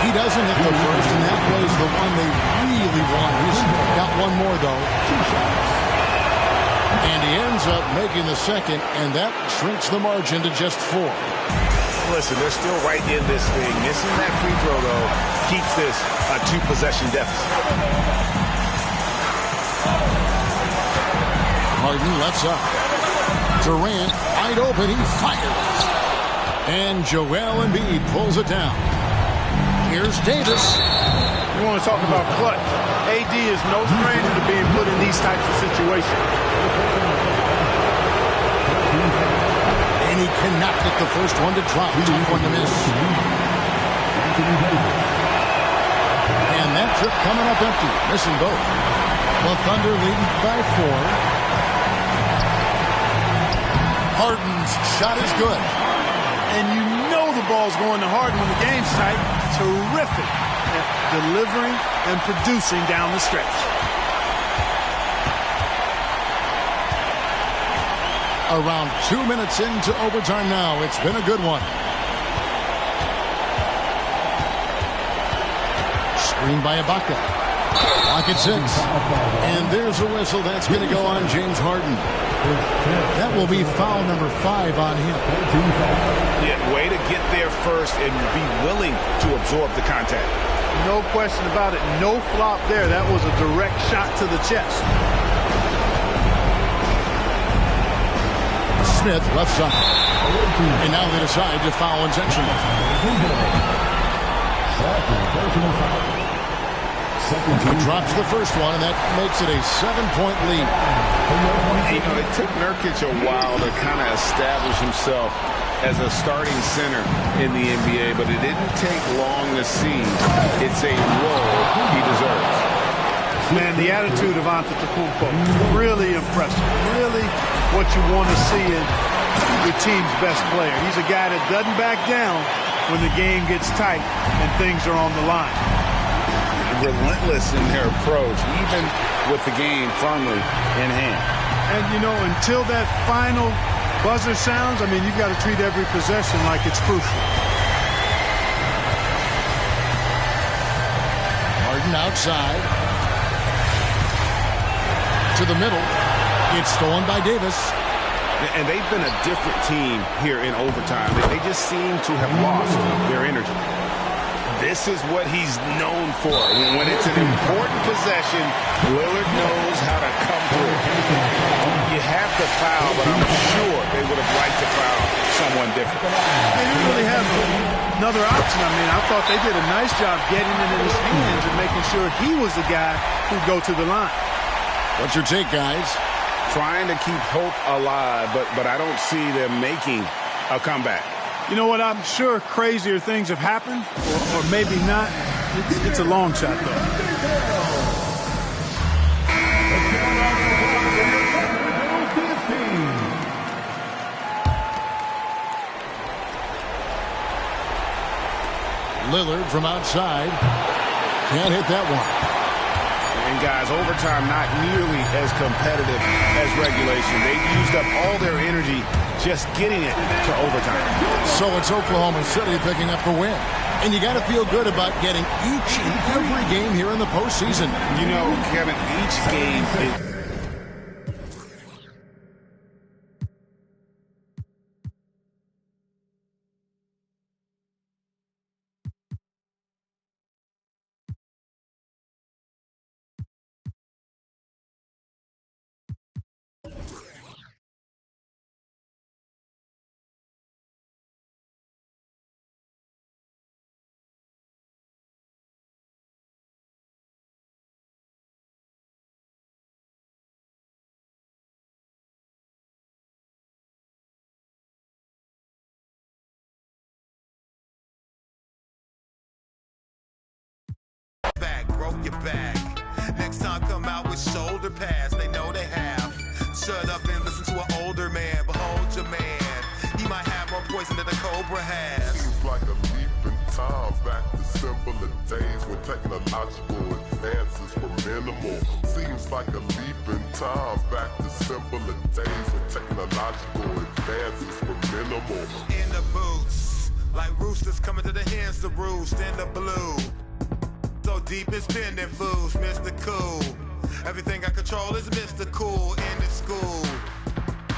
He doesn't hit the first, and that plays the one they really want. He's got one more, though. And he ends up making the second, and that shrinks the margin to just 4. Listen, they're still right in this thing. Missing that free throw, though, keeps this a 2-possession deficit. Harden lets up. Durant wide open. He fires. And Joel Embiid pulls it down. Here's Davis. You want to talk about clutch. AD is no stranger to being put in these types of situations. And he cannot get the first one to drop. Tough one to miss. And that trip coming up empty. Missing both. The Thunder leading by 4. Harden's shot is good. And you know the ball's going to Harden when the game's tight. Terrific at delivering and producing down the stretch. Around 2 minutes into overtime now. It's been a good one. Screen by Ibaka. Clock at 6. And there's a whistle. That's going to go on James Harden. That will be foul number 5 on him. Yeah, way to get there first and be willing to absorb the contact. No question about it. No flop there. That was a direct shot to the chest. Smith left side. And now they decide to foul intentionally. He drops the first one, and that makes it a 7-point lead. You know, it took Nurkic a while to kind of establish himself as a starting center in the NBA, but it didn't take long to see it's a role he deserves. Man, the attitude of Antetokounmpo, really impressive. Really what you want to see in your team's best player. He's a guy that doesn't back down when the game gets tight and things are on the line. Relentless in their approach, even with the game firmly in hand. And, you know, until that final buzzer sounds, I mean, you've got to treat every possession like it's crucial. Harden outside. To the middle. It's stolen by Davis. And they've been a different team here in overtime. They just seem to have lost their energy. This is what he's known for. When it's an important possession, Lillard knows how to come through. You have to foul, but I'm sure they would have liked to foul someone different. They didn't really have another option. I mean, I thought they did a nice job getting into his hands and making sure he was the guy who'd go to the line. What's your take, guys? Trying to keep hope alive, but I don't see them making a comeback. You know what? I'm sure crazier things have happened, or maybe not. It's a long shot, though. Lillard from outside. Can't hit that one. And guys, overtime not nearly as competitive as regulation. They used up all their energy just getting it to overtime. So it's Oklahoma City picking up the win. And you got to feel good about getting each and every game here in the postseason. You know, Kevin, each game is... Broke your back. Next time come out with shoulder pads. They know they have. Shut up and listen to an older man. Behold your man. He might have more poison than a cobra has. Seems like a leap in time back to simpler days when technological advances were minimal. Seems like a leap in time back to simpler days when technological advances were minimal. In the boots, like roosters coming to the hens to roost in the blue. So deep in spending foods, Mr. Cool. Everything I control is Mr. Cool in the school.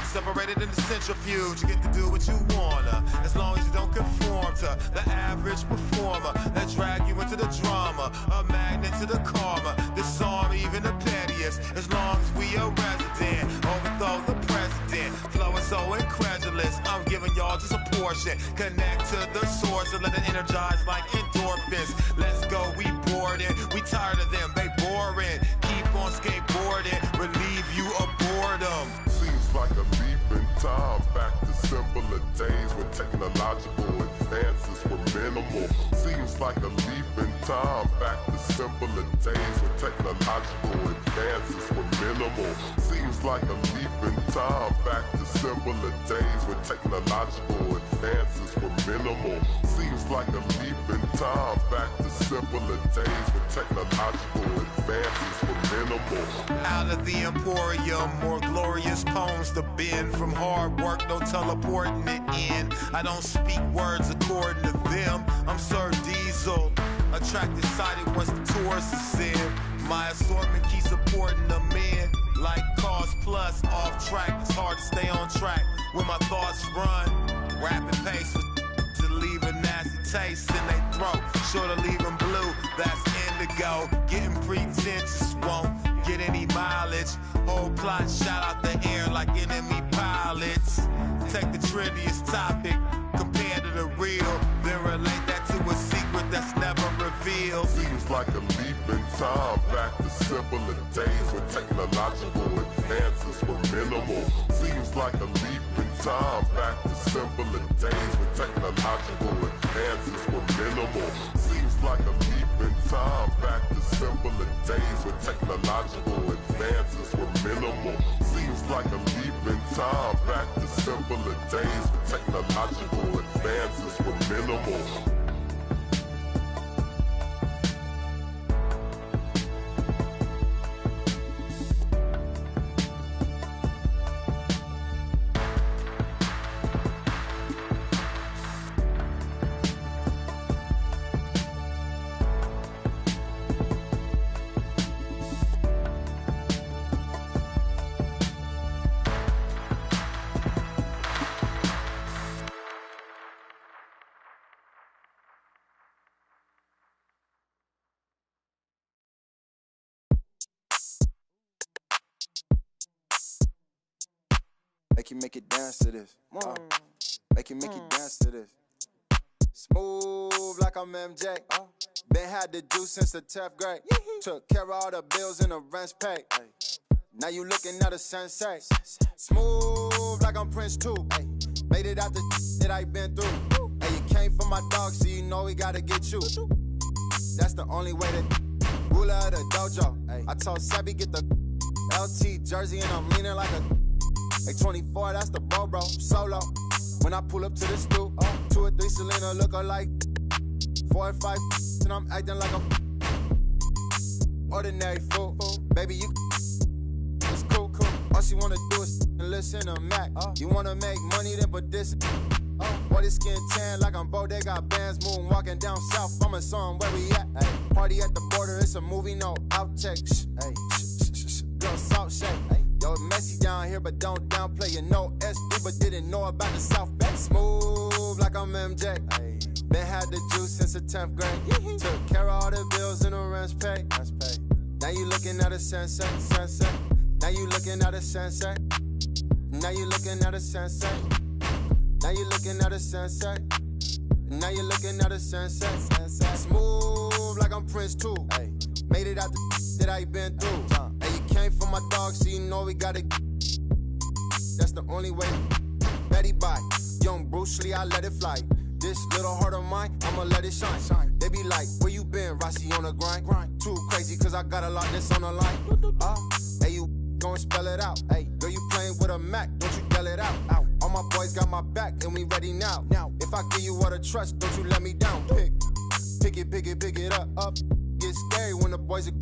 Separated in the centrifuge, you get to do what you wanna, as long as you don't conform to the average performer that drag you into the drama, a magnet to the karma, disarm even the pettiest, as long as we a resident, overthrow the president, flowing so incredulous, I'm giving y'all just a portion, connect to the source and let it energize like endorphins, let's go, we bored it, we tired of them, they boring, keep on skateboarding, relieve you of boredom. Seems like a leap in time back to simpler days when technological advances were minimal. Seems like a leap in time back to simpler days when technological advances were minimal. Seems like a leap in time back to simpler days when technological advances were minimal. Seems like a leap in time back to simpler days when technological advances were minimal. Out of the emporium, more glorious poems to bend. From hard work, no teleporting it in. I don't speak words according to them. I'm Sir Diesel, attracted sighted once the tourist is in. My assortment keeps supporting the men. Like Cars Plus, off track, it's hard to stay on track when my thoughts run. Rapid pace to leave a nasty taste in their throat. Sure to leave them blue, that's indigo. Getting pretentious won't get any mileage. Whole plot shot out the air like enemy pilots. Take the trendiest topic, compare to the real, then relate that to a secret that's never revealed. Seems like a leap in time back to simpler days when technological advances were minimal. Seems like a leap in time back to simpler days when technological advances were minimal. Seems like a leap in time back to simpler days when technological advances were minimal. Seems like a leap in time back to simpler days when technological advances were minimal. Make it dance to this. Make it dance to this. Smooth like I'm MJ. Been had the juice since the 10th grade. Took care of all the bills and the rent's paid. Now you looking at a sensei. Smooth like I'm Prince too. Made it out the that I been through. And you came for my dog, so you know we gotta get you. That's the only way to ruler of the dojo. I told Sabby get the LT jersey and I'm leaning like a 24, that's the bro, solo. When I pull up to the stoop, 2 or 3 Selena look alike. 4 or 5 and I'm acting like a ordinary fool. Baby, you it's cool. All she wanna do is listen to Mac. You wanna make money, then put this. Boy, this skin tan like I'm Bo. They got bands moving, walking down south. I'm a song where we at. Party at the border, it's a movie, no outtakes. Girl, salt shake. Yo, messy down here, but don't downplay. You know SD, but didn't know about the South Bay. Smooth like I'm MJ. Been had the juice since the 10th grade. Took care of all the bills and the rent's paid. Now you looking at a sensei. Now you looking at a sensei. Now you looking at a sensei. Now you looking at a sensei. Now you looking at a sensei. Smooth like I'm Prince too. Made it out the that I been through. And you came for my dog, so you know we gotta. That's the only way. Betty Bye, young Bruce Lee, I let it fly. This little heart of mine, I'ma let it shine. They be like, where you been, Rossi on the grind? Too crazy, cause I got a lot that's on the line. Hey, you gon' spell it out. Hey, girl, you playing with a Mac, don't you yell it out. All my boys got my back, and we ready now. If I give you all the trust, don't you let me down. Pick it up. Get scary when the boys are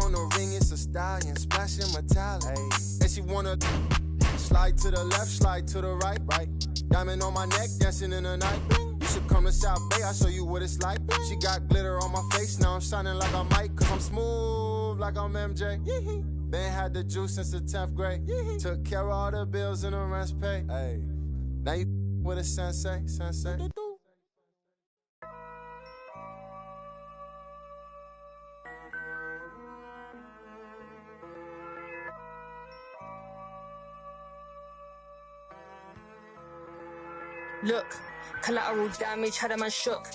on the ring, it's a stallion, splashing metallic. And she wanna slide to the left, slide to the right. Diamond on my neck, dancing in the night. You should come to South Bay, I'll show you what it's like. She got glitter on my face, now I'm shining like I might. Cause I'm smooth like I'm MJ. Been had the juice since the 10th grade. Took care of all the bills and the rent's paid. Now you with a sensei. Look, collateral damage had a man shook.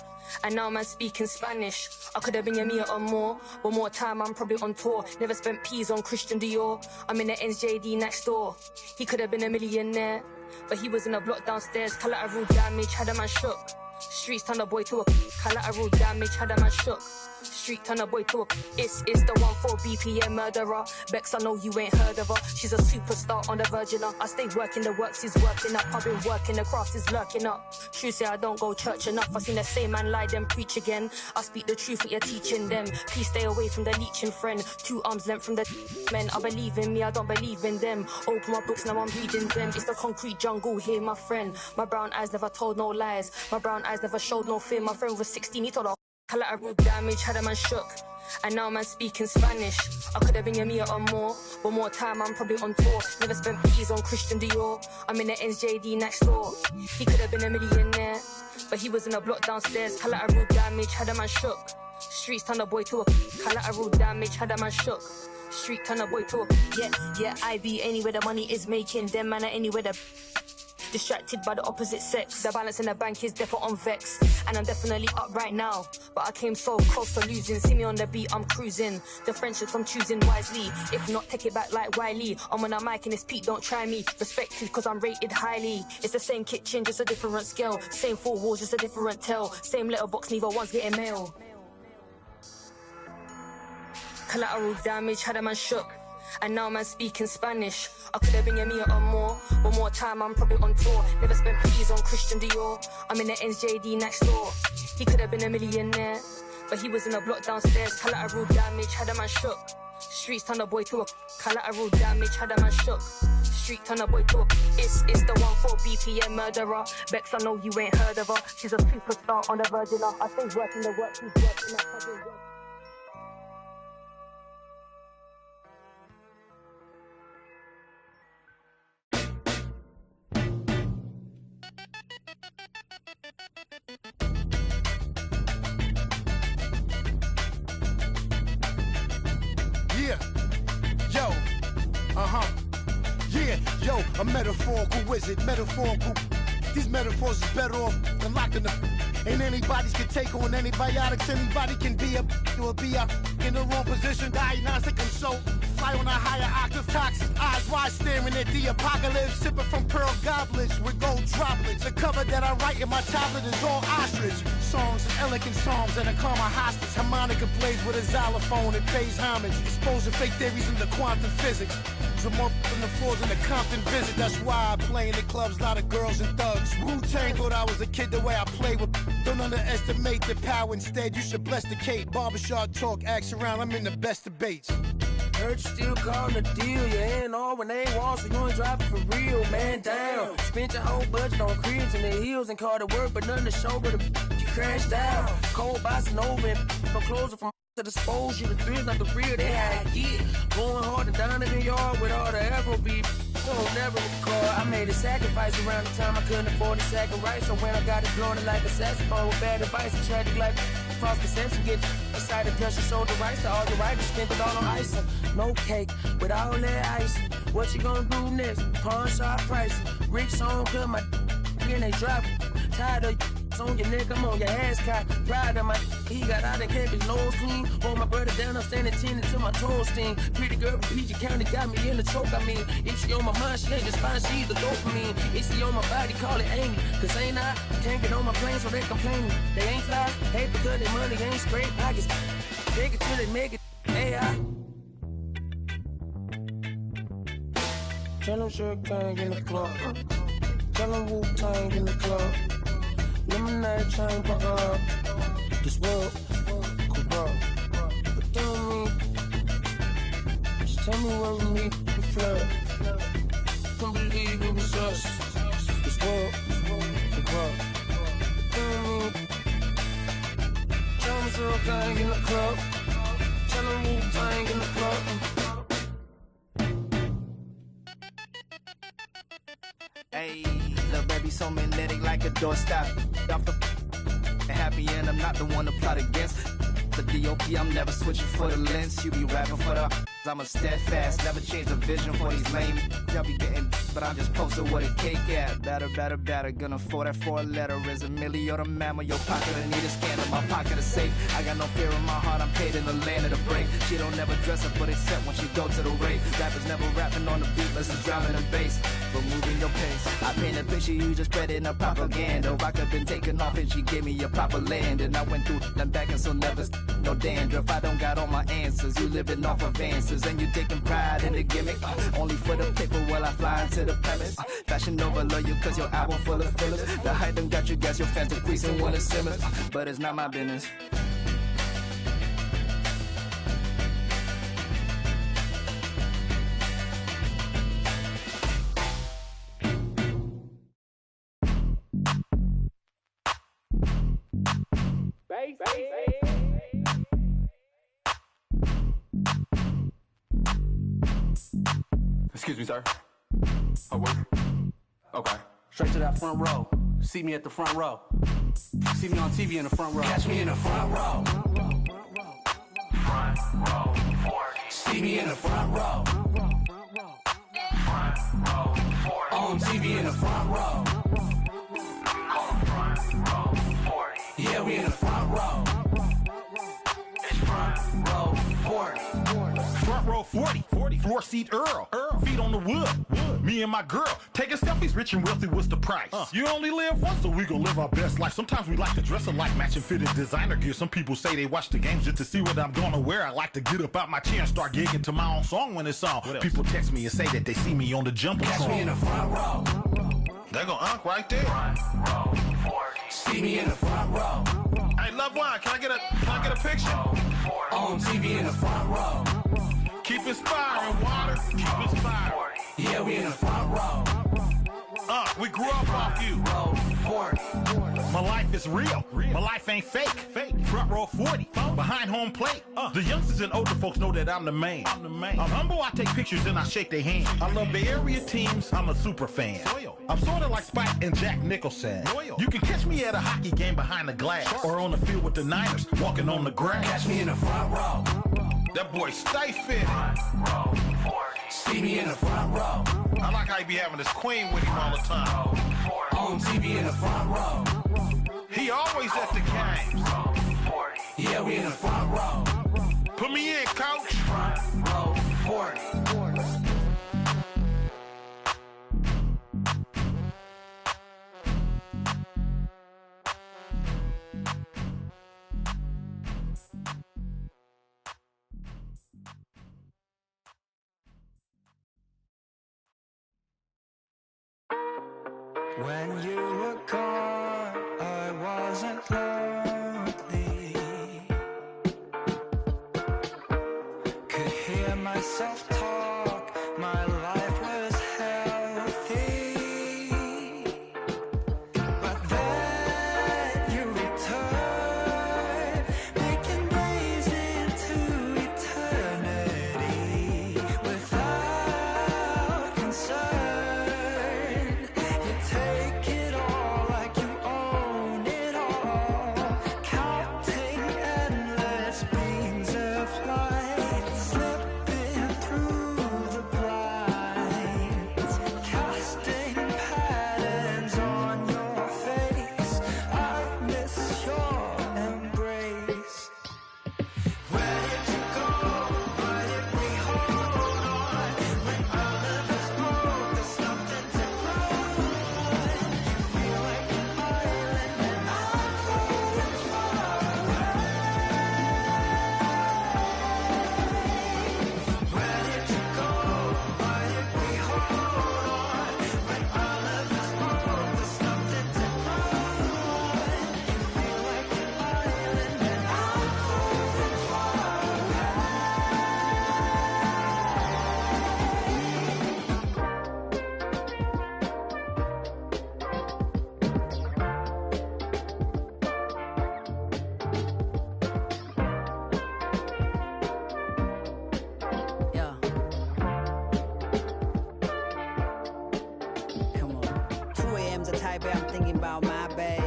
And now man speaking Spanish. I could have been a meter or more. One more time I'm probably on tour. Never spent peas on Christian Dior. I'm in the NJD next door. He could have been a millionaire, but he was in a block downstairs. Collateral damage had a man shook. Streets turn a boy to a collateral damage had a man shook. Street turn a boy to a it's the 1-4 BPM murderer. Bex, I know you ain't heard of her. She's a superstar on the virgin up. I stay working, the works is working up. I've been working, the craft is lurking up. True say I don't go church enough. I seen the same man lie then preach again. I speak the truth, what you're teaching them. Please stay away from the leeching friend. 2 arms length from the men. I believe in me, I don't believe in them. Open my books, now I'm reading them. It's the concrete jungle here, my friend. My brown eyes never told no lies. My brown eyes never showed no fear. My friend was 16, he told her collateral damage had a man shook. And now man speaking Spanish. I could have been a meter or more. One more time I'm probably on tour. Never spent peas on Christian Dior. I'm in the NJD next door. He could have been a millionaire, but he was in a block downstairs. Collateral damage had a man shook. Streets turn a boy to a collateral damage had a man shook. Street turn a boy to a yeah, I be anywhere the money is making. Them man are anywhere the distracted by the opposite sex. The balance in the bank is definitely on vex. And I'm definitely up right now, but I came so close to losing. See me on the beat, I'm cruising. The friendships I'm choosing wisely. If not, take it back like Wiley. I'm on a mic and it's Pete, don't try me. Respected cause I'm rated highly. It's the same kitchen, just a different scale. Same 4 walls, just a different tell. Same letterbox, neither one's getting mail. Collateral damage had a man shook. And now man speaking Spanish. I could have been a meter or more. One more time I'm probably on tour. Never spent peas on Christian Dior. I'm in the NJD next door. He could have been a millionaire, but he was in a block downstairs. Collateral damage had a man shook. Streets turn a boy to a collateral damage had a man shook. Street turn a boy to a it's the 1-4 BPM murderer. Bex, I know you ain't heard of her. She's a superstar on the virgin up. I stay working the work, she's working up. Yo, a metaphorical wizard, metaphorical. These metaphors is better off than locking them. Ain't anybody's can take on antibiotics. Anybody can be a or be a in the wrong position. Diagnostic, I'm so fly on a higher octave. Toxic eyes wide staring at the apocalypse. Sipping from pearl goblets with gold droplets. The cover that I write in my tablet is all ostrich. Songs and elegant psalms and a calm hostage. Harmonica plays with a xylophone. It pays homage. Exposing fake theories into quantum physics. With more on the floors than the Compton visit. That's why I play in the clubs, lot of girls and thugs. Wu-Tang thought I was a kid the way I play with. Don't underestimate the power. Instead, you should bless the Kate. Barbershop talk, axe around. I'm in the best debates. Heard you still calling a deal. You ain't all when they want, so you ain't driving for real. Man down. Spent your whole budget on cribs and the heels and car to work, but nothing to show but you crashed out. Cold bossing over and no clothes from to dispose you. The thrill not the real, they how I get. Going hard and down in the yard with all the Afro beef. Don't never recall. I made a sacrifice around the time I couldn't afford a sack of rice. So when I got it blowing it like a saxophone with bad advice, a tragic like false perception. Get excited plus you sold the rice to all the writers. Spent it all on ice. No cake with all that ice. What you gonna do next? Pawn shop pricing. Rich song cut my and they drop. Tired of on your neck, I'm on your ass cock. Pride of my he got out and kept his nose clean. Hold my brother down, I'm standing 10 until my toes sting. Pretty girl from PG County got me in the choke. I mean, if she on my mind, she ain't just fine, she's the dopamine. If she on my body, call it angry. Cause ain't I can't get on my plane, so they complaining. They ain't fly, hate because their money ain't straight pockets. Take it till they make it AI. Tell them Sugar Gang in the club. Tell them Wu-Tang in the club. Lemonade chain pop up. This world corrupt. But tell me, just tell me where we meet the flood. Can't believe it was us. This world corrupt. But tell me, Sugar Gang in the club. Tell them Wu-Tang in the club. Hey, little baby so magnetic like a doorstop. Off the happy end, I'm not the one to plot against. The DOP, I'm never switching for the lens. You be rapping for the I'm a steadfast, never change the vision for these lame. Y'all be getting, but I'm just posted with a cake at. Better, gonna afford that 4-letter. Is a milli or the mamma, your pocket, I need a scan in my pocket is safe. I got no fear in my heart, I'm paid in the land of the break. She don't never dress up, but except when she go to the rave. Rappers never rapping on the beat, listen driving the bass. But moving your pace, I paint a picture, you just spread it in a propaganda. Rock up been taken off and she gave me a proper land. And I went through them back and so never no dandruff. I don't got all my answers, you living off of answers. And you taking pride in the gimmick, only for the paper while I fly into the premise. Fashion over love you cause your album full of fillers. The hype done got you guys, your fans decreasing when it's simmers. But it's not my business. Excuse me, sir. Oh, what? Okay. Straight to that front row. See me at the front row. See me on TV in the front row. Catch me in the front row. Front row 40. See me in the front row. Front row 40. On TV in the front row. Front row 40. Yeah, we in the front row. It's front row 40. Front row 40. Floor seat Earl. Feet on the wood. Me and my girl taking selfies, rich and wealthy, what's the price? You only live once, so we gon' live our best life. Sometimes we like to dress alike, matching fitted designer gear. Some people say they watch the games just to see what I'm gonna wear. I like to get up out my chair and start gigging to my own song when it's on. People text me and say that they see me on the jumper Catch song. me in the front row. They gon' unk right there. Front row 40. See me in the front row. Hey, loved one, can I get a picture? On TV in the front row. Keep inspiring, water. Keep inspiring. Yeah, we in the front row. We grew up off you. Row 40. My life is real. My life ain't fake. Front row 40. Behind home plate. The youngsters and older folks know that I'm the man. I'm humble, I take pictures and I shake their hand. I love Bay Area teams, I'm a super fan. I'm sorta like Spike and Jack Nicholson. You can catch me at a hockey game behind the glass. Or on the field with the Niners, walking on the grass. Catch me in the front row. That boy stay fit. Front row 40. See me in the front row. I like how he be having his queen with him all the time. On TV in the front row. He always at the game. Yeah, we in the front row. Put me in, coach. Front row 40. When you were gone, I wasn't lonely. Could hear myself talk, my life was healthy. But then you returned, making days into eternity without concern. You take it all like you own it all, counting endless beams of light, slipping through the blinds, casting patterns on your face. I miss your embrace. Where did you go? Why did we hold on? When all of us broke, there's nothing to grow on. You feel like an island and I'm floating far away. Where did you go? Why did we hold on? When all of us broke, there's nothing to grow on. You feel like an island and I'm floating far away. Yeah. Come on. 2 a.m. 在台北 I'm thinking about my babe.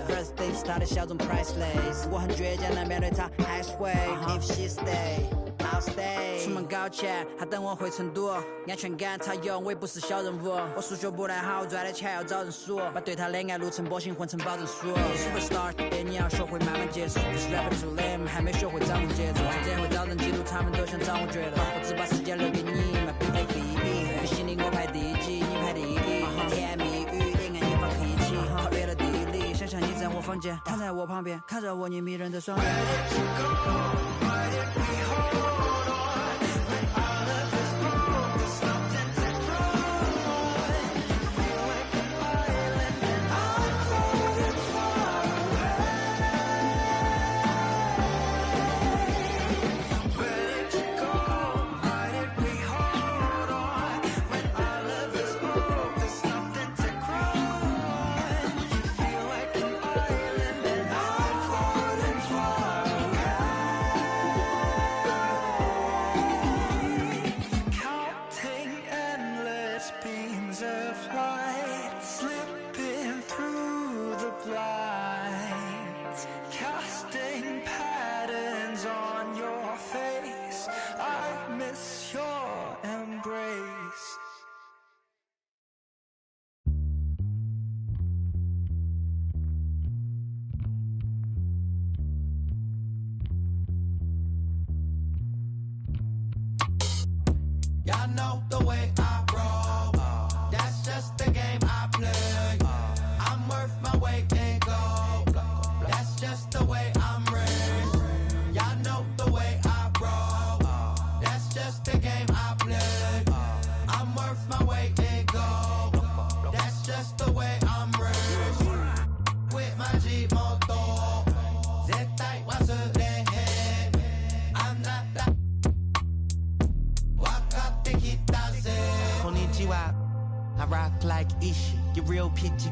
First thing started 小众 priceless. 我很倔强地面对她还是会 If she stay, I'll stay. 出门高架，她等我回成都。安全感她有，我也不是小人物。我数学不太好，赚的钱要找人数。把对她的爱路程薄幸混成保证书。Superstar， 你要学会慢慢接受。不是 rapper too lame， 还没学会掌握节奏。这样会造成记录，他们都想掌握觉得。我只把时间留给你，my baby。比心里我排第几，你排第一。甜言蜜语，恋爱你发脾气，超越了地理。想象你在我房间，躺在我旁边，看着我你迷人的双眼。Beams of light slipping through the blinds, casting patterns on your face. I miss your embrace. Y'all know the way I roll. That's just the game I play. I'm worth my weight in gold. That's just the way I'm raised. Y'all know the way I roll. That's just the game I play. I'm worth my weight in gold. That's just the way I'm raised. With my G motor. Zettai wasn't I'm not that. Konnichiwa, I rock like Ishi. Get real pitchy,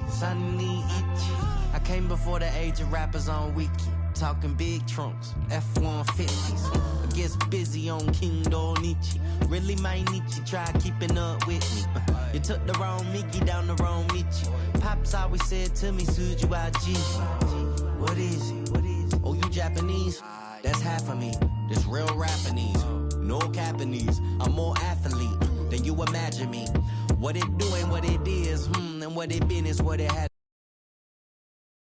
sunny itchy. I came before the age of rappers on Wiki. Talking big trunks, F-150s. I gets busy on King Donichi. Really might need you try keeping up with me. You took the wrong Mickey down the wrong Michi. Pops always said to me, Suju IG. What is it? Oh, you Japanese? That's half of me. This real Japanese. No Japanese. I'm more athlete than you imagine me. What it do ain't what it is, and what it been is what it had.